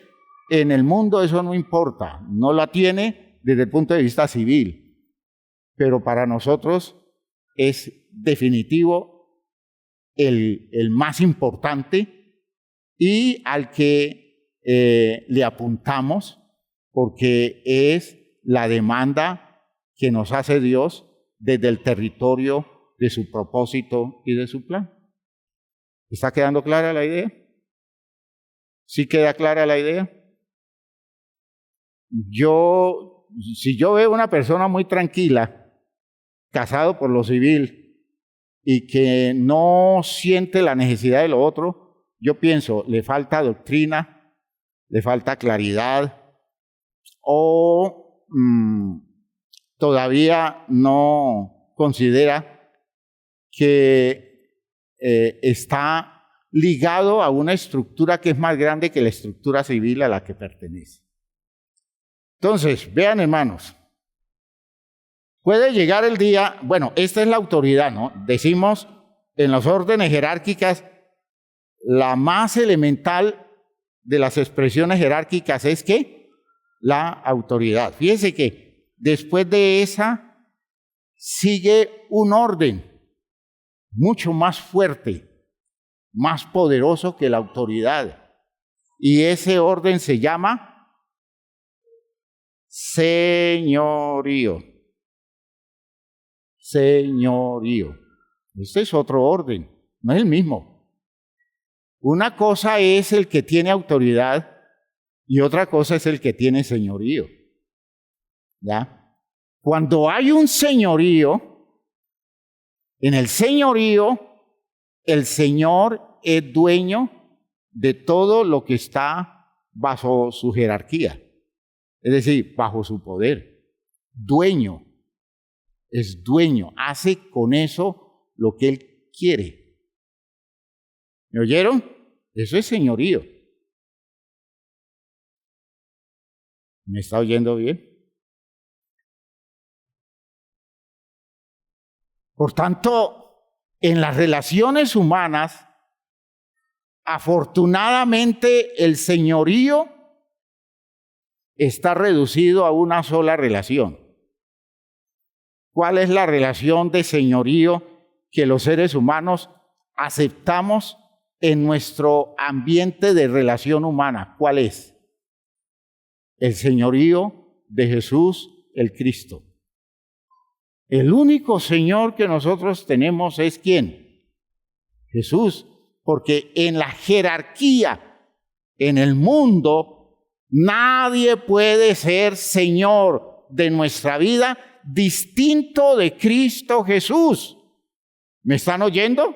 en el mundo, eso no importa, no la tiene desde el punto de vista civil, pero para nosotros es definitivo el más importante y al que le apuntamos, porque es la demanda que nos hace Dios desde el territorio de su propósito y de su plan. ¿Está quedando clara la idea? ¿Sí queda clara la idea? Si yo veo una persona muy tranquila, casado por lo civil, y que no siente la necesidad de lo otro, yo pienso, le falta doctrina, le falta claridad, o todavía no considera que está ligado a una estructura que es más grande que la estructura civil a la que pertenece. Entonces, vean, hermanos, puede llegar el día, bueno, esta es la autoridad, ¿no? Decimos en las órdenes jerárquicas, la más elemental de las expresiones jerárquicas es ¿qué? La autoridad. Fíjense que después de esa sigue un orden mucho más fuerte, más poderoso que la autoridad. Y ese orden se llama señorío. Señorío. Este es otro orden, no es el mismo. Una cosa es el que tiene autoridad y otra cosa es el que tiene señorío. ¿Ya? Cuando hay un señorío, en el señorío, el Señor es dueño de todo lo que está bajo su jerarquía, es decir, bajo su poder. Dueño, es dueño, hace con eso lo que Él quiere. ¿Me oyeron? Eso es señorío. ¿Me está oyendo bien? Por tanto, en las relaciones humanas, afortunadamente el señorío está reducido a una sola relación. ¿Cuál es la relación de señorío que los seres humanos aceptamos en nuestro ambiente de relación humana? ¿Cuál es? El señorío de Jesús el Cristo. El único Señor que nosotros tenemos es ¿quién? Jesús, porque en la jerarquía, en el mundo, nadie puede ser Señor de nuestra vida distinto de Cristo Jesús. ¿Me están oyendo?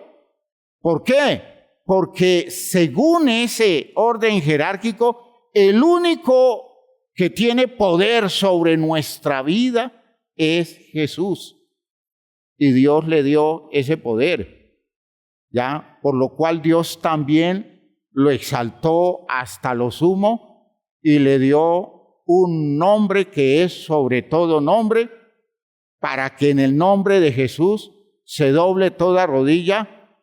¿Por qué? Porque según ese orden jerárquico, el único que tiene poder sobre nuestra vida es Jesús. Y Dios le dio ese poder, ¿ya? Por lo cual Dios también lo exaltó hasta lo sumo y le dio un nombre que es sobre todo nombre, para que en el nombre de Jesús se doble toda rodilla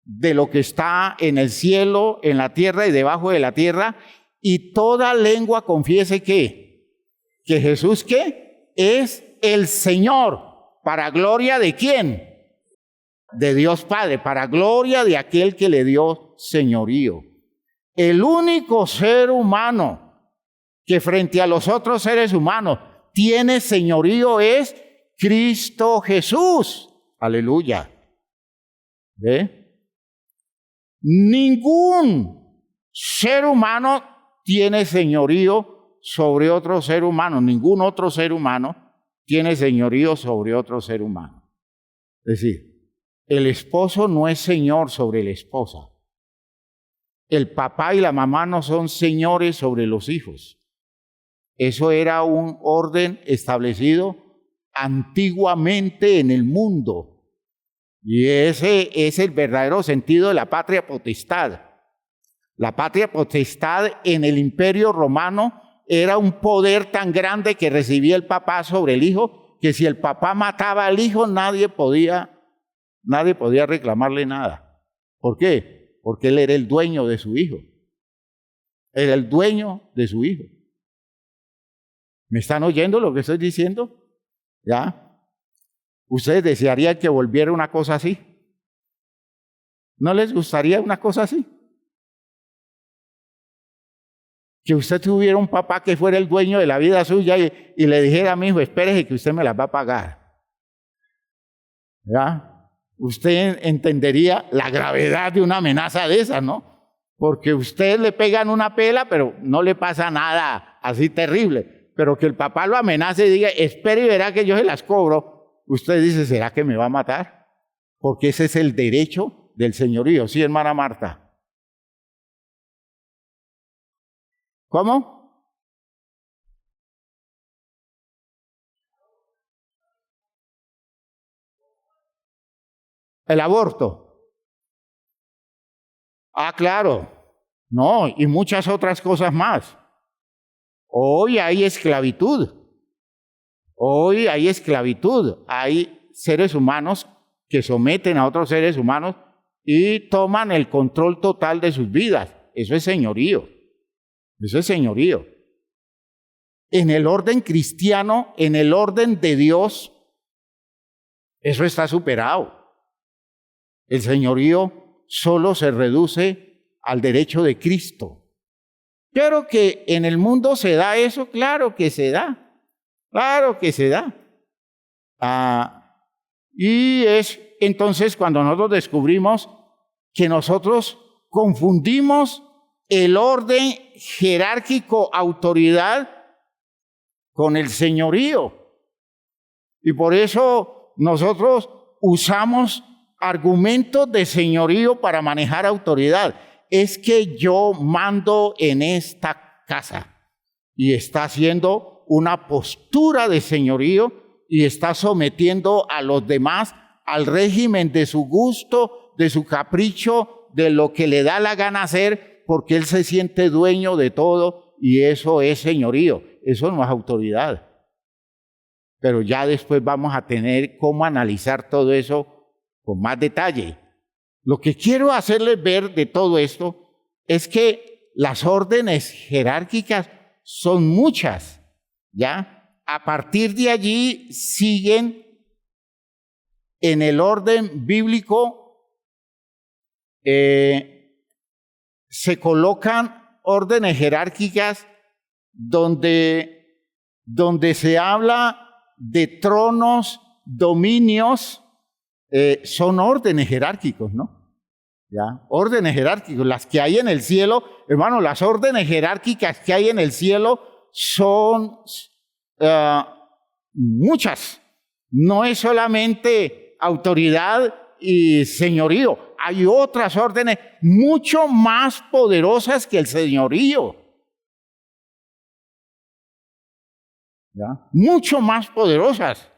de lo que está en el cielo, en la tierra y debajo de la tierra, y toda lengua confiese que Jesús ¿qué? Es el Señor, para gloria de ¿quién? De Dios Padre, para gloria de aquel que le dio señorío. El único ser humano que frente a los otros seres humanos tiene señorío es Cristo Jesús. Aleluya. ¿Ve? Ningún ser humano tiene señorío sobre otro ser humano. Ningún otro ser humano tiene señorío sobre otro ser humano. Es decir, el esposo no es señor sobre la esposa. El papá y la mamá no son señores sobre los hijos. Eso era un orden establecido antiguamente en el mundo. Y ese es el verdadero sentido de la patria potestad. La patria potestad en el Imperio Romano era un poder tan grande que recibía el papá sobre el hijo, que si el papá mataba al hijo, nadie podía reclamarle nada. ¿Por qué? Porque él era el dueño de su hijo. Era el dueño de su hijo. ¿Me están oyendo lo que estoy diciendo? ¿Ya? ¿Ustedes desearían que volviera una cosa así? ¿No les gustaría una cosa así? Que usted tuviera un papá que fuera el dueño de la vida suya y le dijera a mi hijo, espérese que usted me las va a pagar. ¿Ya? Usted entendería la gravedad de una amenaza de esa, ¿no? Porque usted le pegan una pela, pero no le pasa nada así terrible. Pero que el papá lo amenace y diga, espere y verá que yo se las cobro. Usted dice, ¿será que me va a matar? Porque ese es el derecho del señorío. ¿Sí, hermana Marta? ¿Cómo? El aborto. Ah, claro. No, y muchas otras cosas más. Hoy hay esclavitud. Hoy hay esclavitud. Hay seres humanos que someten a otros seres humanos y toman el control total de sus vidas. Eso es señorío. Eso es señorío. En el orden cristiano, en el orden de Dios, eso está superado. El señorío solo se reduce al derecho de Cristo. Pero que en el mundo se da eso, claro que se da. Claro que se da. Y es entonces cuando nosotros descubrimos que nosotros confundimos el orden jerárquico, autoridad, con el señorío. Y por eso nosotros usamos argumentos de señorío para manejar autoridad. Es que yo mando en esta casa y está haciendo una postura de señorío y está sometiendo a los demás al régimen de su gusto, de su capricho, de lo que le da la gana hacer, porque él se siente dueño de todo y eso es señorío, eso no es autoridad. Pero ya después vamos a tener cómo analizar todo eso con más detalle. Lo que quiero hacerles ver de todo esto es que las órdenes jerárquicas son muchas, ¿ya? A partir de allí siguen en el orden bíblico, se colocan órdenes jerárquicas donde se habla de tronos, dominios, son órdenes jerárquicos, ¿no? ¿Ya? Órdenes jerárquicas, las que hay en el cielo, hermano, las órdenes jerárquicas que hay en el cielo son muchas. No es solamente autoridad y señorío, hay otras órdenes mucho más poderosas que el señorío. ¿Ya? Mucho más poderosas.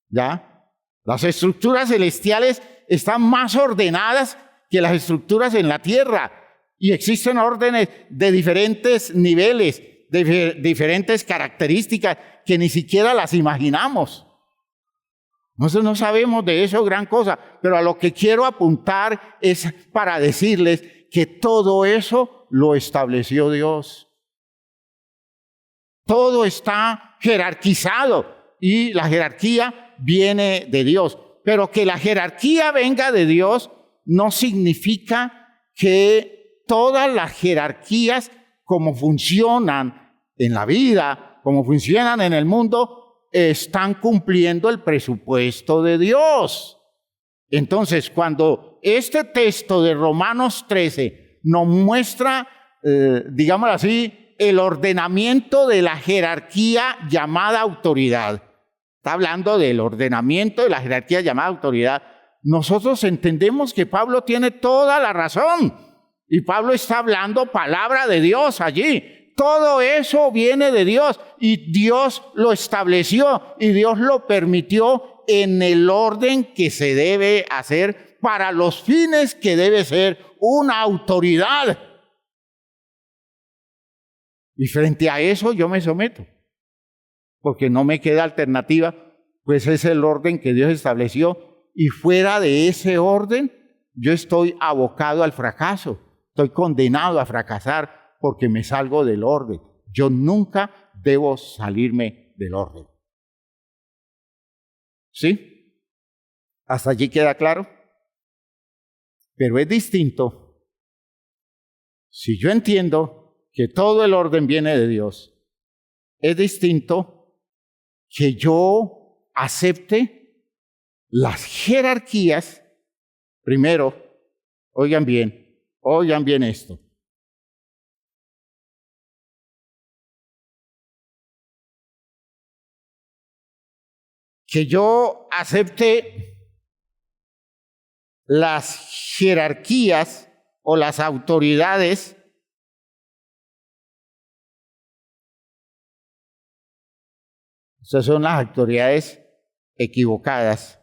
¿Ya? Las estructuras celestiales están más ordenadas que las estructuras en la tierra. Y existen órdenes de diferentes niveles, de diferentes características que ni siquiera las imaginamos. Nosotros no sabemos de eso gran cosa, pero a lo que quiero apuntar es para decirles que todo eso lo estableció Dios. Todo está jerarquizado y la jerarquía viene de Dios. Pero que la jerarquía venga de Dios no significa que todas las jerarquías, como funcionan en la vida, como funcionan en el mundo, están cumpliendo el presupuesto de Dios. Entonces, cuando este texto de Romanos 13 nos muestra, digámoslo así, el ordenamiento de la jerarquía llamada autoridad, está hablando del ordenamiento de la jerarquía llamada autoridad, nosotros entendemos que Pablo tiene toda la razón. Y Pablo está hablando palabra de Dios allí. Todo eso viene de Dios y Dios lo estableció y Dios lo permitió en el orden que se debe hacer para los fines que debe ser una autoridad. Y frente a eso yo me someto, porque no me queda alternativa, pues es el orden que Dios estableció y fuera de ese orden yo estoy abocado al fracaso, estoy condenado a fracasar porque me salgo del orden. Yo nunca debo salirme del orden. ¿Sí? ¿Hasta allí queda claro? Pero es distinto si yo entiendo que todo el orden viene de Dios. Es distinto que yo acepte las jerarquías. Primero, oigan bien esto. Que yo acepte las jerarquías o las autoridades esas son las autoridades equivocadas.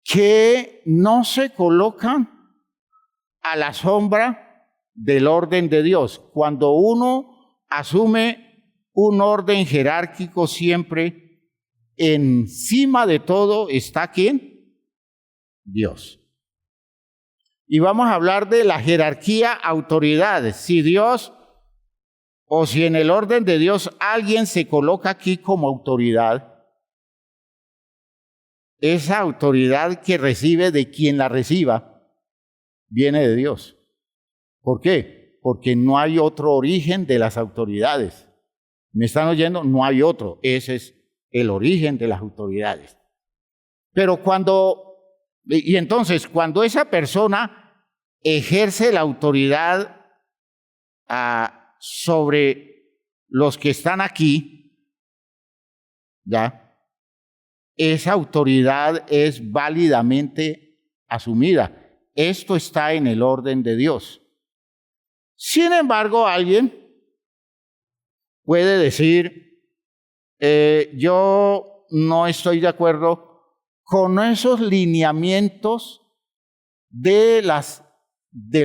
Que no se colocan a la sombra del orden de Dios. Cuando uno asume un orden jerárquico, siempre encima de todo está ¿quién? Dios. Y vamos a hablar de la jerarquía autoridades. Si Dios o si en el orden de Dios alguien se coloca aquí como autoridad, esa autoridad que recibe de quien la reciba viene de Dios. ¿Por qué? Porque no hay otro origen de las autoridades. ¿Me están oyendo? No hay otro. Ese es el origen de las autoridades. Pero entonces, cuando esa persona ejerce la autoridad sobre los que están aquí, ¿ya? Esa autoridad es válidamente asumida. Esto está en el orden de Dios. Sin embargo, alguien puede decir, yo no estoy de acuerdo con esos lineamientos del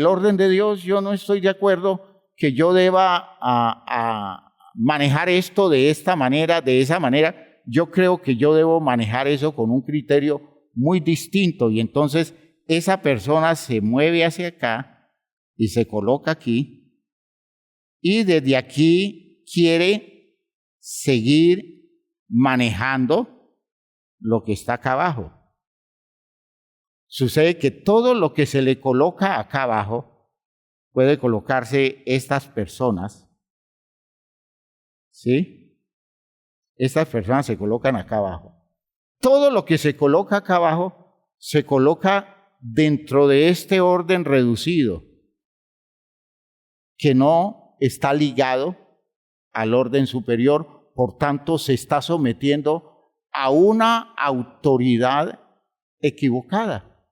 orden de Dios. Yo no estoy de acuerdo que yo deba manejar esto de esta manera, de esa manera. Yo creo que yo debo manejar eso con un criterio muy distinto y entonces esa persona se mueve hacia acá y se coloca aquí y desde aquí quiere seguir manejando lo que está acá abajo. Sucede que todo lo que se le coloca acá abajo puede colocarse estas personas, ¿sí? Estas personas se colocan acá abajo. Todo lo que se coloca acá abajo se coloca dentro de este orden reducido, que no está ligado al orden superior, por tanto se está sometiendo a una autoridad equivocada,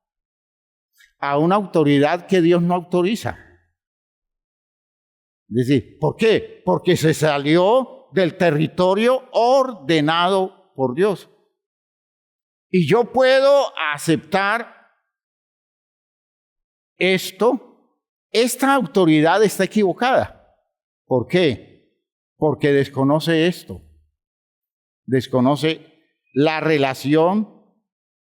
a una autoridad que Dios no autoriza. Es decir, ¿por qué? Porque se salió del territorio ordenado por Dios. Y yo puedo aceptar esto. Esta autoridad está equivocada. ¿Por qué? Porque desconoce esto. Desconoce la relación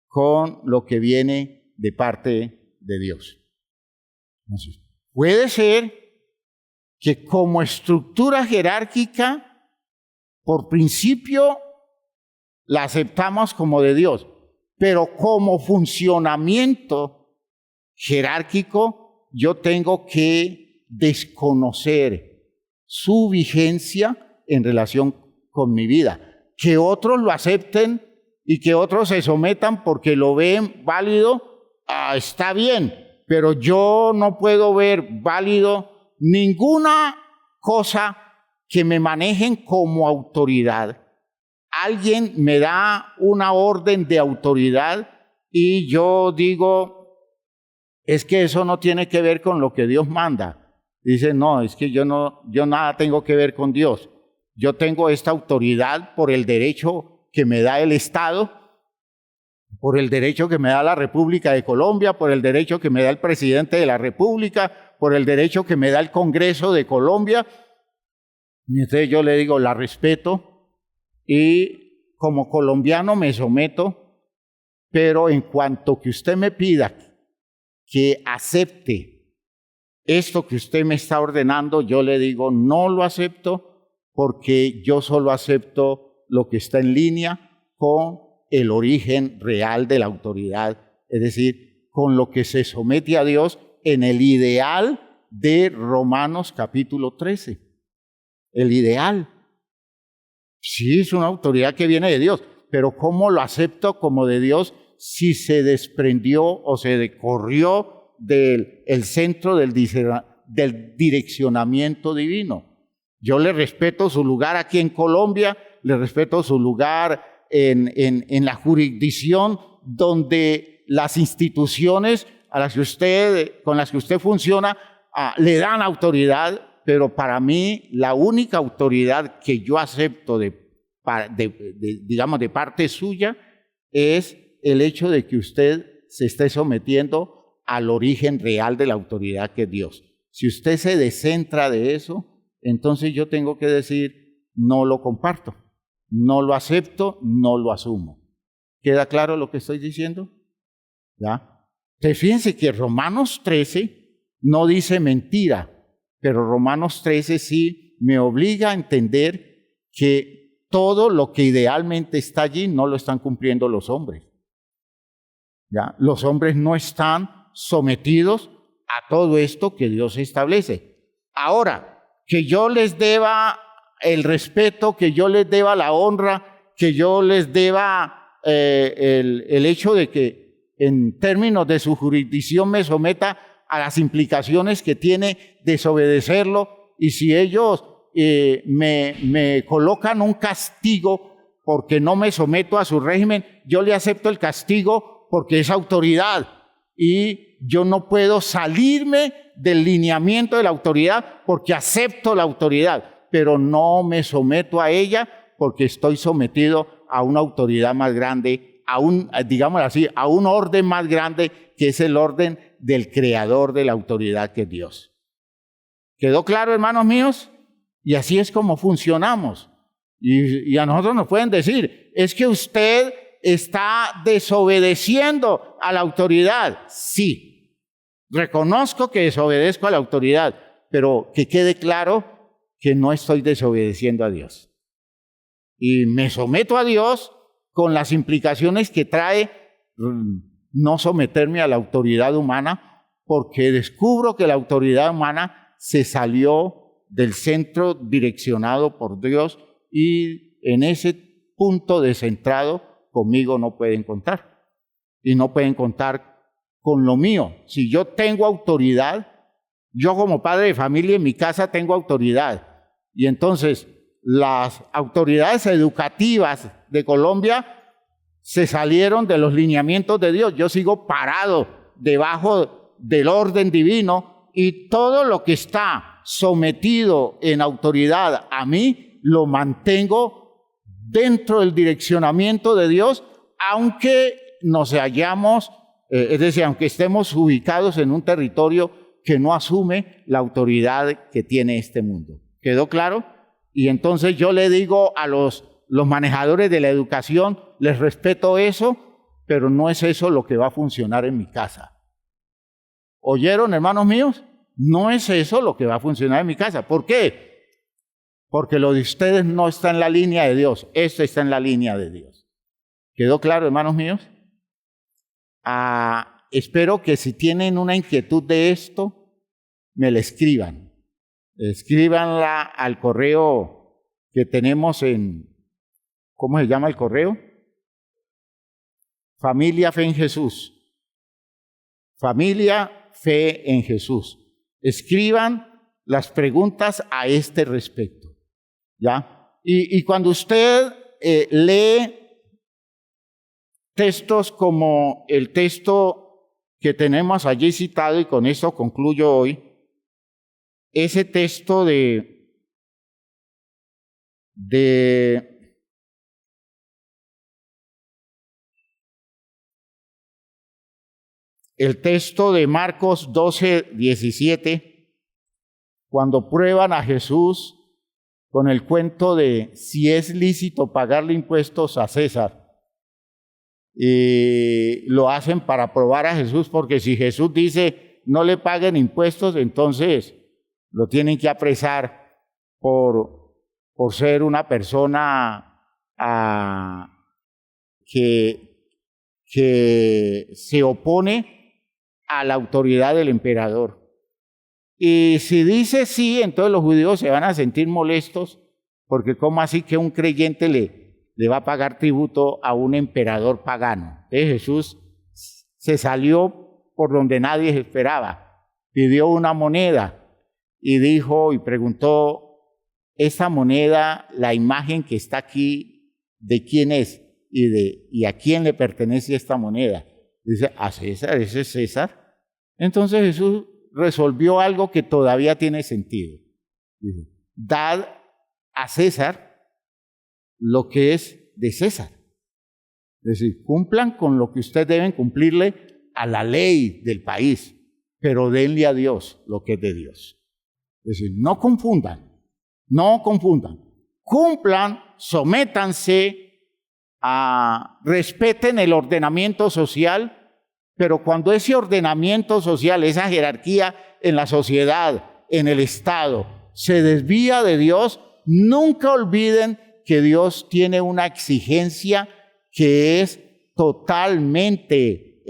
con lo que viene de parte de Dios. Entonces, puede ser que como estructura jerárquica, por principio, la aceptamos como de Dios, pero como funcionamiento jerárquico, yo tengo que desconocer su vigencia en relación con mi vida. Que otros lo acepten y que otros se sometan porque lo ven válido, está bien, pero yo no puedo ver válido ninguna cosa que me manejen como autoridad. Alguien me da una orden de autoridad y yo digo, es que eso no tiene que ver con lo que Dios manda. Dice, no, es que yo nada tengo que ver con Dios. Yo tengo esta autoridad por el derecho que me da el Estado, por el derecho que me da la República de Colombia, por el derecho que me da el presidente de la República, por el derecho que me da el Congreso de Colombia. Y entonces yo le digo, la respeto y como colombiano me someto, pero en cuanto que usted me pida que acepte esto que usted me está ordenando, yo le digo, no lo acepto porque yo solo acepto lo que está en línea con el origen real de la autoridad, es decir, con lo que se somete a Dios en el ideal de Romanos capítulo 13. El ideal. Sí, es una autoridad que viene de Dios, pero ¿cómo lo acepto como de Dios si se desprendió o se decorrió del centro del direccionamiento divino? Yo le respeto su lugar aquí en Colombia, le respeto su lugar en la jurisdicción donde las instituciones con las que usted funciona le dan autoridad, pero para mí la única autoridad que yo acepto digamos de parte suya es el hecho de que usted se esté sometiendo al origen real de la autoridad que es Dios. Si usted se descentra de eso, entonces yo tengo que decir, no lo comparto, no lo acepto, no lo asumo. ¿Queda claro lo que estoy diciendo? ¿Ya? Entonces fíjense que Romanos 13 no dice mentira, pero Romanos 13 sí me obliga a entender que todo lo que idealmente está allí no lo están cumpliendo los hombres. ¿Ya? Los hombres no están sometidos a todo esto que Dios establece. Ahora, que yo les deba el respeto, que yo les deba la honra, que yo les deba el hecho de que en términos de su jurisdicción me someta a las implicaciones que tiene desobedecerlo, y si ellos me colocan un castigo porque no me someto a su régimen, yo le acepto el castigo porque es autoridad y yo no puedo salirme del lineamiento de la autoridad porque acepto la autoridad, pero no me someto a ella porque estoy sometido a una autoridad más grande, digámoslo así, a un orden más grande que es el orden del creador de la autoridad que es Dios. ¿Quedó claro, hermanos míos? Y así es como funcionamos. Y a nosotros nos pueden decir, es que usted está desobedeciendo a la autoridad. Sí, reconozco que desobedezco a la autoridad, pero que quede claro que no estoy desobedeciendo a Dios. Y me someto a Dios con las implicaciones que trae no someterme a la autoridad humana, porque descubro que la autoridad humana se salió del centro direccionado por Dios y en ese punto descentrado conmigo no pueden contar. Y no pueden contar con lo mío. Si yo tengo autoridad, yo como padre de familia en mi casa tengo autoridad. Y entonces las autoridades educativas de Colombia se salieron de los lineamientos de Dios. Yo sigo parado debajo del orden divino y todo lo que está sometido en autoridad a mí lo mantengo dentro del direccionamiento de Dios, aunque nos hallamos, es decir, aunque estemos ubicados en un territorio que no asume la autoridad que tiene este mundo. ¿Quedó claro? Y entonces yo le digo a los manejadores de la educación, les respeto eso, pero no es eso lo que va a funcionar en mi casa. ¿Oyeron, hermanos míos? No es eso lo que va a funcionar en mi casa. ¿Por qué? Porque lo de ustedes no está en la línea de Dios, esto está en la línea de Dios. ¿Quedó claro, hermanos míos? Espero que si tienen una inquietud de esto, me la escriban. Escríbanla al correo que tenemos en, ¿cómo se llama el correo? Familia Fe en Jesús. Familia Fe en Jesús. Escriban las preguntas a este respecto, ¿ya? Y cuando usted lee textos como el texto que tenemos allí citado, y con esto concluyo hoy, ese texto el texto de Marcos 12:17, cuando prueban a Jesús con el cuento de si es lícito pagarle impuestos a César. Y lo hacen para probar a Jesús, porque si Jesús dice no le paguen impuestos, entonces lo tienen que apresar por ser una persona que se opone a la autoridad del emperador. Y si dice sí, entonces los judíos se van a sentir molestos, porque ¿cómo así que un creyente le va a pagar tributo a un emperador pagano? Entonces Jesús se salió por donde nadie esperaba, pidió una moneda y dijo y preguntó, esta moneda, la imagen que está aquí, ¿de quién es? Y a quién le pertenece esta moneda. Dice, a César, ese es César. Entonces Jesús resolvió algo que todavía tiene sentido. Dice, dad a César lo que es de César. Es decir, cumplan con lo que ustedes deben cumplirle a la ley del país, pero denle a Dios lo que es de Dios. Es decir, no confundan, cumplan, sométanse, respeten el ordenamiento social, pero cuando ese ordenamiento social, esa jerarquía en la sociedad, en el Estado, se desvía de Dios, nunca olviden que Dios tiene una exigencia que es totalmente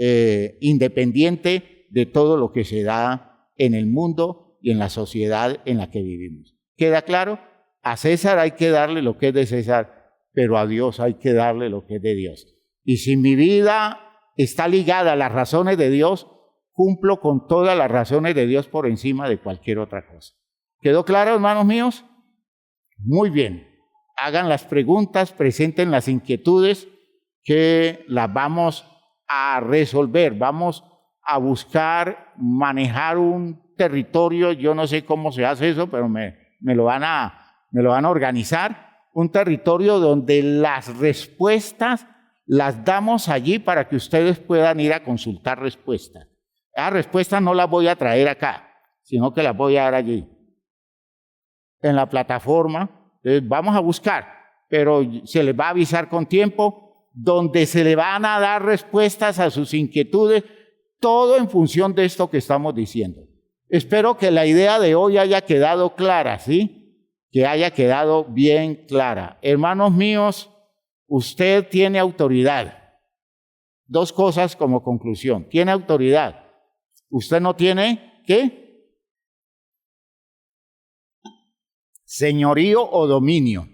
independiente de todo lo que se da en el mundo y en la sociedad en la que vivimos. ¿Queda claro? A César hay que darle lo que es de César, pero a Dios hay que darle lo que es de Dios. Y si mi vida está ligada a las razones de Dios, cumplo con todas las razones de Dios por encima de cualquier otra cosa. ¿Quedó claro, hermanos míos? Muy bien. Hagan las preguntas, presenten las inquietudes que las vamos a resolver. Vamos a buscar manejar un territorio, yo no sé cómo se hace eso, pero me lo van a organizar, un territorio donde las respuestas las damos allí para que ustedes puedan ir a consultar respuestas. Esas respuestas no las voy a traer acá, sino que las voy a dar allí, en la plataforma. Entonces vamos a buscar, pero se les va a avisar con tiempo. donde se le van a dar respuestas a sus inquietudes, todo en función de esto que estamos diciendo. Espero que la idea de hoy haya quedado clara, ¿sí? Que haya quedado bien clara. Hermanos míos, usted tiene autoridad. Dos cosas como conclusión. Tiene autoridad. Usted no tiene, ¿qué? Señorío o dominio,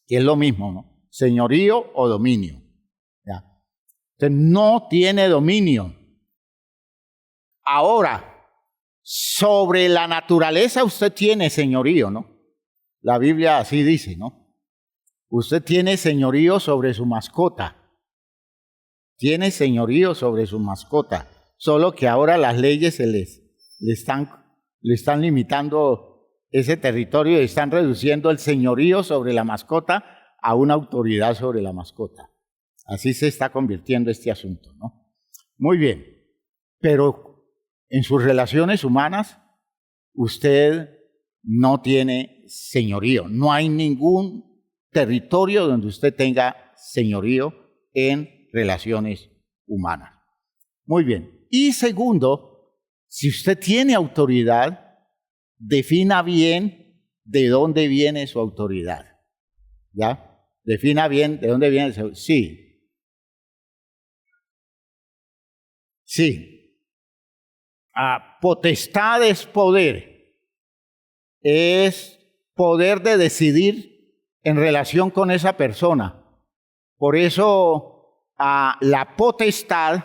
que es lo mismo, ¿no? Señorío o dominio. ¿Ya? Usted no tiene dominio. Ahora, sobre la naturaleza usted tiene señorío, ¿no? La Biblia así dice, ¿no? Usted tiene señorío sobre su mascota. Tiene señorío sobre su mascota. Solo que ahora las leyes le están limitando ese territorio y están reduciendo el señorío sobre la mascota a una autoridad sobre la mascota. Así se está convirtiendo este asunto, ¿no? Muy bien, pero en sus relaciones humanas usted no tiene señorío. No hay ningún territorio donde usted tenga señorío en relaciones humanas. Muy bien. Y segundo, si usted tiene autoridad, defina bien de dónde viene su autoridad. ¿Ya? Defina bien de dónde viene su... Sí. Sí. Potestad es poder. Es poder de decidir en relación con esa persona. Por eso la potestad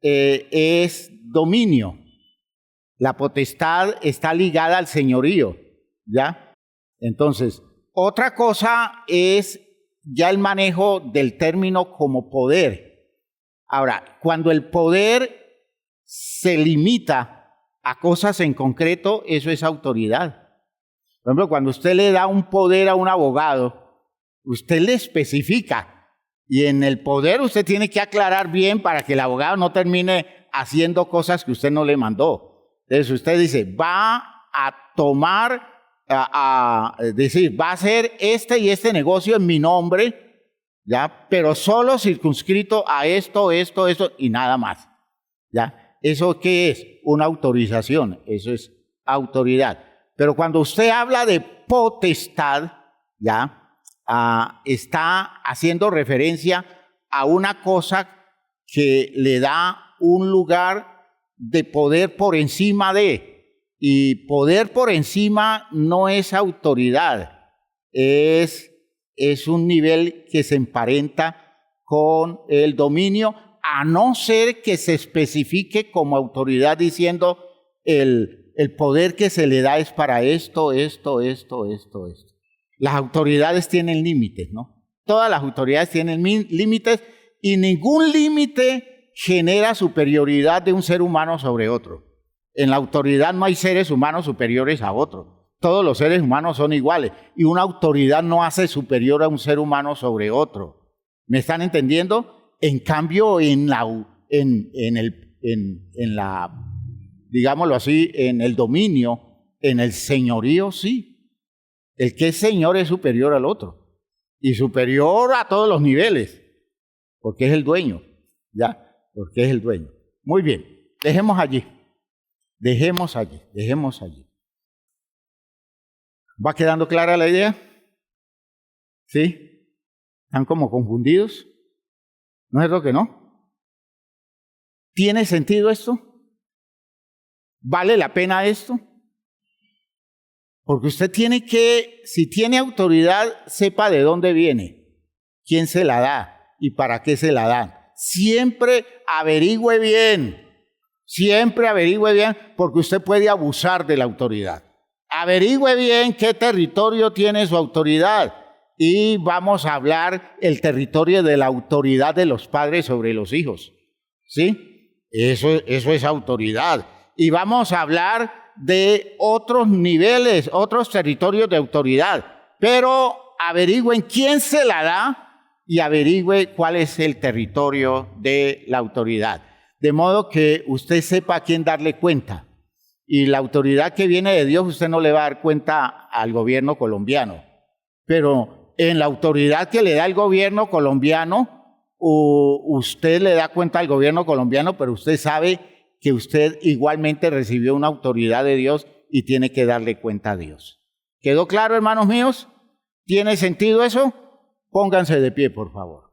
es dominio. La potestad está ligada al señorío, ¿ya? Entonces, otra cosa es ya el manejo del término como poder. Ahora, cuando el poder se limita a cosas en concreto, eso es autoridad. Por ejemplo, cuando usted le da un poder a un abogado, usted le especifica, y en el poder usted tiene que aclarar bien para que el abogado no termine haciendo cosas que usted no le mandó. Entonces usted dice, va a tomar, decir, va a hacer este y este negocio en mi nombre, ¿ya? Pero solo circunscrito a esto y nada más, ¿ya? ¿Eso qué es? Una autorización, eso es autoridad. Pero cuando usted habla de potestad, ¿ya? Está haciendo referencia a una cosa que le da un lugar de poder por encima de, y poder por encima no es autoridad, es un nivel que se emparenta con el dominio, a no ser que se especifique como autoridad diciendo el poder que se le da es para esto. Las autoridades tienen límites, ¿no? Todas las autoridades tienen límites y ningún límite genera superioridad de un ser humano sobre otro. En la autoridad no hay seres humanos superiores a otros. Todos los seres humanos son iguales y una autoridad no hace superior a un ser humano sobre otro. ¿Me están entendiendo? En cambio, digámoslo así, en el dominio, en el señorío, sí. El que es señor es superior al otro y superior a todos los niveles, porque es el dueño, ¿ya? Porque es el dueño. Muy bien, dejemos allí. ¿Va quedando clara la idea? ¿Sí? ¿Están como confundidos? ¿No es lo que no? ¿Tiene sentido esto? ¿Vale la pena esto? Porque usted tiene que, si tiene autoridad, sepa de dónde viene, quién se la da y para qué se la dan. Siempre averigüe bien, porque usted puede abusar de la autoridad. Averigüe bien qué territorio tiene su autoridad y vamos a hablar el territorio de la autoridad de los padres sobre los hijos, ¿sí? Eso es autoridad. Y vamos a hablar de otros niveles, otros territorios de autoridad, pero averigüen quién se la da y averigüe cuál es el territorio de la autoridad. De modo que usted sepa a quién darle cuenta. Y la autoridad que viene de Dios, usted no le va a dar cuenta al gobierno colombiano. Pero en la autoridad que le da el gobierno colombiano, usted le da cuenta al gobierno colombiano, pero usted sabe que usted igualmente recibió una autoridad de Dios y tiene que darle cuenta a Dios. ¿Quedó claro, hermanos míos? ¿Tiene sentido eso? Pónganse de pie, por favor.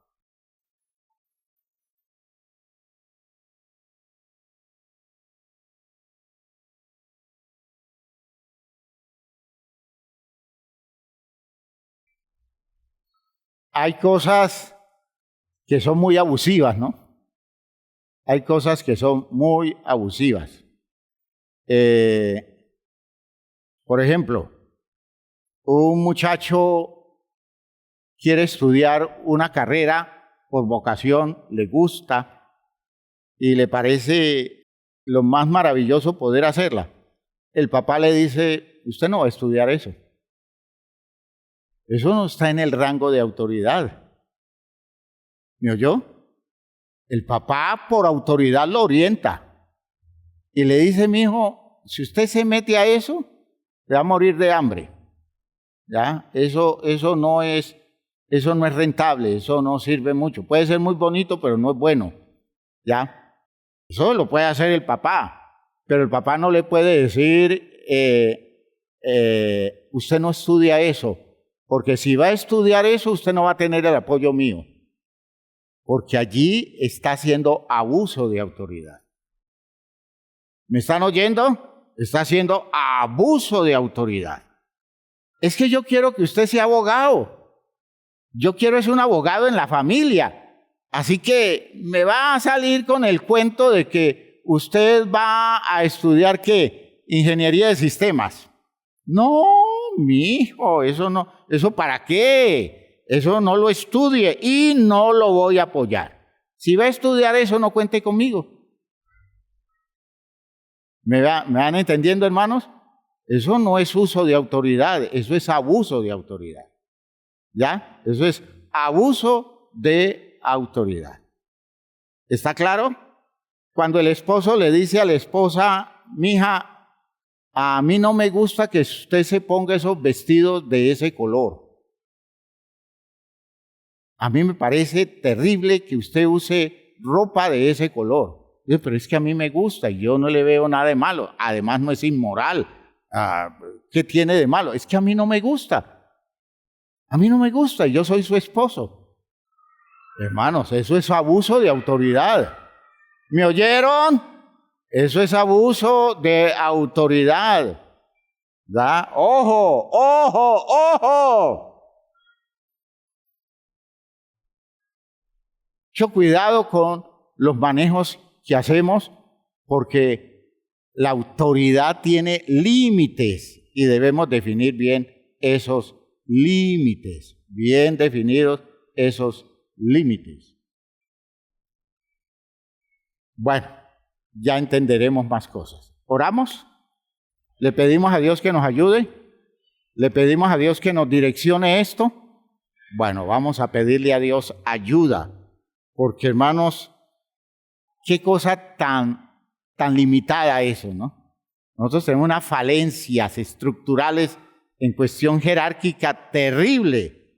Hay cosas que son muy abusivas, ¿no? Hay cosas que son muy abusivas. Por ejemplo, un muchacho quiere estudiar una carrera por vocación, le gusta y le parece lo más maravilloso poder hacerla. El papá le dice, usted no va a estudiar eso. Eso no está en el rango de autoridad. ¿Me oyó? El papá por autoridad lo orienta y le dice, mi hijo, si usted se mete a eso, se va a morir de hambre. ¿Ya? Eso no es rentable, eso no sirve mucho. Puede ser muy bonito, pero no es bueno. ¿Ya? Eso lo puede hacer el papá, pero el papá no le puede decir, usted no estudia eso, porque si va a estudiar eso, usted no va a tener el apoyo mío, porque allí está haciendo abuso de autoridad. ¿Me están oyendo? Está haciendo abuso de autoridad. Es que yo quiero que usted sea abogado. Yo quiero ser un abogado en la familia. Así que me va a salir con el cuento de que usted va a estudiar, ¿qué? Ingeniería de sistemas. No, mijo, eso no, ¿eso para qué? Eso no lo estudie y no lo voy a apoyar. Si va a estudiar eso, no cuente conmigo. ¿Me van entendiendo, hermanos? Eso no es uso de autoridad, eso es abuso de autoridad. ¿Ya? Eso es abuso de autoridad. ¿Está claro? Cuando el esposo le dice a la esposa, mija, a mí no me gusta que usted se ponga esos vestidos de ese color. A mí me parece terrible que usted use ropa de ese color. Pero es que a mí me gusta y yo no le veo nada de malo. Además no es inmoral. ¿Qué tiene de malo? Es que a mí no me gusta. A mí no me gusta y yo soy su esposo. Hermanos, eso es abuso de autoridad. ¿Me oyeron? Eso es abuso de autoridad. ¿Da? ¡Ojo! ¡Ojo! ¡Ojo! Mucho cuidado con los manejos que hacemos, porque la autoridad tiene límites y debemos definir bien esos límites, bien definidos esos límites. Bueno, ya entenderemos más cosas. ¿Oramos? ¿Le pedimos a Dios que nos ayude? ¿Le pedimos a Dios que nos direccione esto? Bueno, vamos a pedirle a Dios ayuda, porque hermanos, qué cosa tan limitada eso, ¿no? Nosotros tenemos unas falencias estructurales en cuestión jerárquica terrible.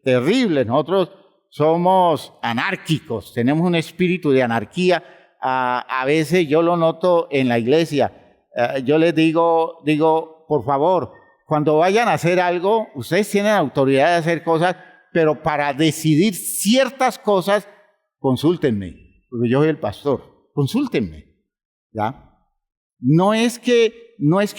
Nosotros somos anárquicos, tenemos un espíritu de anarquía. A veces yo lo noto en la iglesia. Yo les digo, por favor, cuando vayan a hacer algo, ustedes tienen autoridad de hacer cosas, pero para decidir ciertas cosas, consúltenme, porque yo soy el pastor. Consúltenme, ¿ya? No es que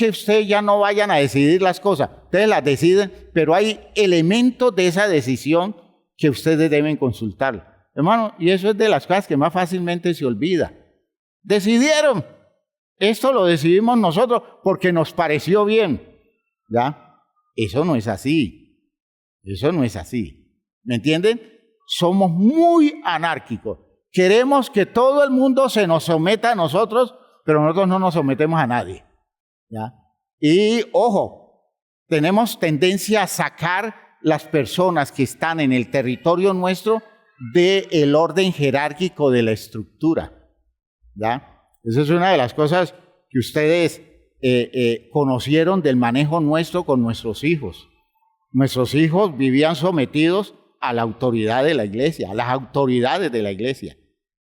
ustedes ya no vayan a decidir las cosas, ustedes las deciden, pero hay elementos de esa decisión que ustedes deben consultar. Hermano, y eso es de las cosas que más fácilmente se olvida. Decidieron, esto lo decidimos nosotros porque nos pareció bien, ¿ya? Eso no es así, ¿me entienden? Somos muy anárquicos. Queremos que todo el mundo se nos someta a nosotros, pero nosotros no nos sometemos a nadie. ¿Ya? Y, ojo, tenemos tendencia a sacar las personas que están en el territorio nuestro del orden jerárquico de la estructura. ¿Ya? Esa es una de las cosas que ustedes conocieron del manejo nuestro con nuestros hijos. Nuestros hijos vivían sometidos a la autoridad de la iglesia, a las autoridades de la iglesia.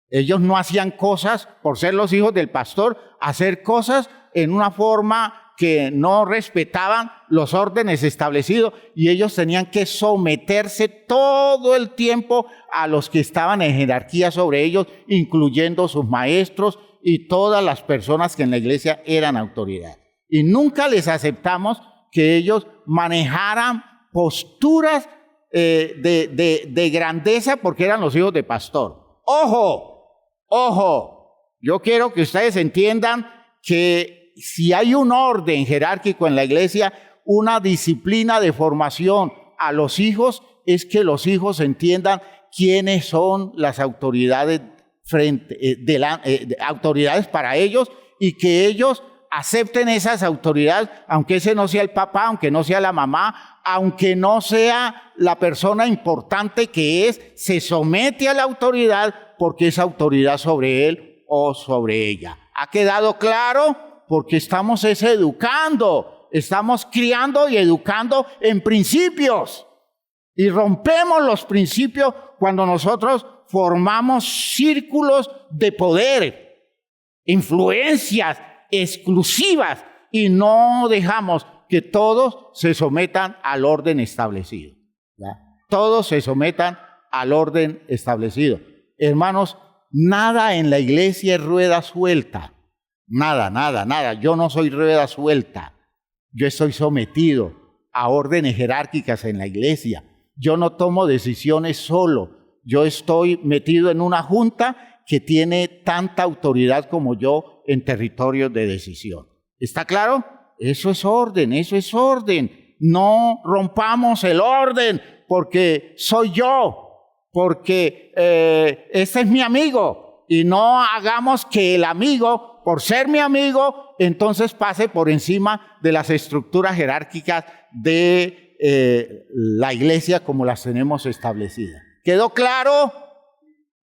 Ellos no hacían cosas por ser los hijos del pastor, hacer cosas en una forma que no respetaban los órdenes establecidos, y ellos tenían que someterse todo el tiempo a los que estaban en jerarquía sobre ellos, incluyendo sus maestros y todas las personas que en la iglesia eran autoridad. Y nunca les aceptamos que ellos manejaran posturas de grandeza porque eran los hijos de pastor. ¡Ojo! Yo quiero que ustedes entiendan que si hay un orden jerárquico en la iglesia, una disciplina de formación a los hijos, es que los hijos entiendan quiénes son las autoridades autoridades para ellos, y que ellos acepten esas autoridades, aunque ese no sea el papá, aunque no sea la mamá, aunque no sea la persona importante que es, se somete a la autoridad porque es autoridad sobre él o sobre ella. ¿Ha quedado claro? Porque estamos educando, estamos criando y educando en principios. Y rompemos los principios cuando nosotros formamos círculos de poder, influencias exclusivas, y no dejamos que todos se sometan al orden establecido. ¿Ya? Todos se sometan al orden establecido. Hermanos, nada en la iglesia es rueda suelta. Nada. Yo no soy rueda suelta. Yo estoy sometido a órdenes jerárquicas en la iglesia. Yo no tomo decisiones solo. Yo estoy metido en una junta que tiene tanta autoridad como yo en territorios de decisión. ¿Está claro? Eso es orden. No rompamos el orden porque soy yo, porque este es mi amigo, y no hagamos que el amigo, por ser mi amigo, entonces pase por encima de las estructuras jerárquicas de la iglesia como las tenemos establecidas. ¿Quedó claro?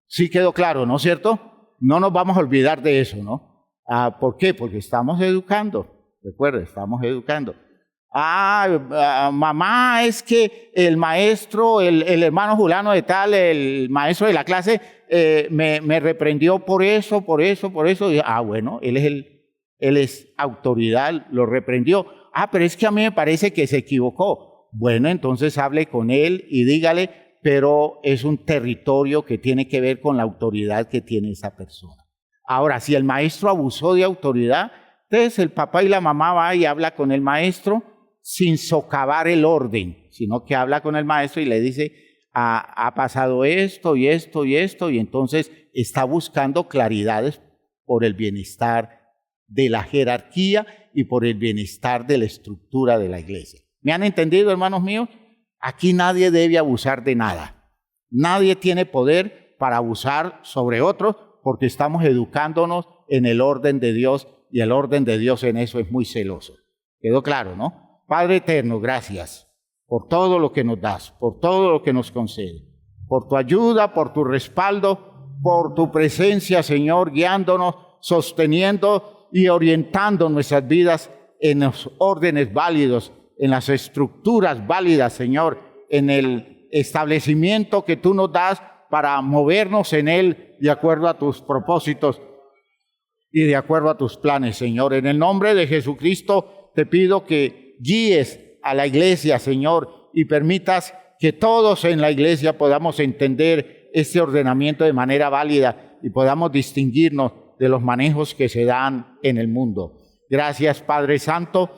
Sí quedó claro, ¿no es cierto? No nos vamos a olvidar de eso, ¿no? ¿Por qué? Porque estamos educando. Recuerda, estamos educando. Mamá, es que el maestro, el hermano fulano de tal, el maestro de la clase, me reprendió por eso. Y, bueno, él es autoridad, lo reprendió. Pero es que a mí me parece que se equivocó. Bueno, entonces hable con él y dígale, pero es un territorio que tiene que ver con la autoridad que tiene esa persona. Ahora, si el maestro abusó de autoridad, entonces el papá y la mamá va y habla con el maestro sin socavar el orden, sino que habla con el maestro y le dice, ha pasado esto, y entonces está buscando claridades por el bienestar de la jerarquía y por el bienestar de la estructura de la iglesia. ¿Me han entendido, hermanos míos? Aquí nadie debe abusar de nada. Nadie tiene poder para abusar sobre otros, porque estamos educándonos en el orden de Dios, y el orden de Dios en eso es muy celoso. ¿Quedó claro, no? Padre eterno, gracias por todo lo que nos das, por todo lo que nos concede, por tu ayuda, por tu respaldo, por tu presencia, Señor, guiándonos, sosteniendo y orientando nuestras vidas en los órdenes válidos, en las estructuras válidas, Señor, en el establecimiento que tú nos das para movernos en él de acuerdo a tus propósitos y de acuerdo a tus planes, Señor. En el nombre de Jesucristo te pido que guíes a la iglesia, Señor, y permitas que todos en la iglesia podamos entender este ordenamiento de manera válida y podamos distinguirnos de los manejos que se dan en el mundo. Gracias, Padre Santo,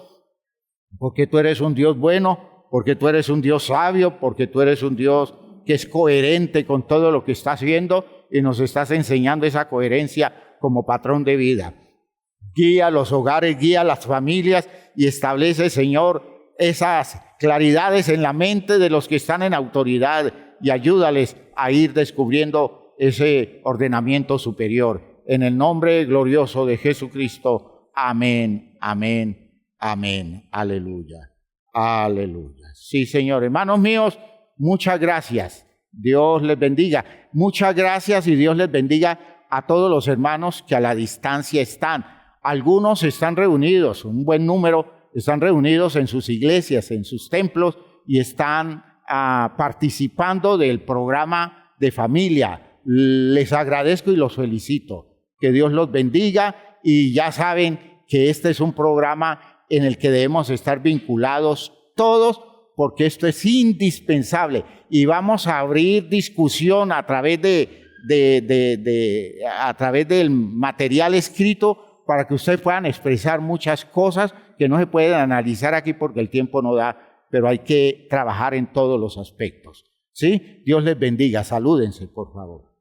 porque tú eres un Dios bueno, porque tú eres un Dios sabio, porque tú eres un Dios que es coherente con todo lo que está haciendo, y nos estás enseñando esa coherencia como patrón de vida. Guía los hogares, guía las familias y establece, Señor, esas claridades en la mente de los que están en autoridad, y ayúdales a ir descubriendo ese ordenamiento superior. En el nombre glorioso de Jesucristo. Amén, amén, amén. Aleluya, aleluya. Sí, Señor. Hermanos míos, muchas gracias. Dios les bendiga. Muchas gracias, y Dios les bendiga a todos los hermanos que a la distancia están. Algunos están reunidos, un buen número están reunidos en sus iglesias, en sus templos, y están participando del programa de familia. Les agradezco y los felicito. Que Dios los bendiga y ya saben que este es un programa en el que debemos estar vinculados todos, porque esto es indispensable y vamos a abrir discusión a través a través del material escrito para que ustedes puedan expresar muchas cosas que no se pueden analizar aquí porque el tiempo no da, pero hay que trabajar en todos los aspectos. ¿Sí? Dios les bendiga. Salúdense, por favor.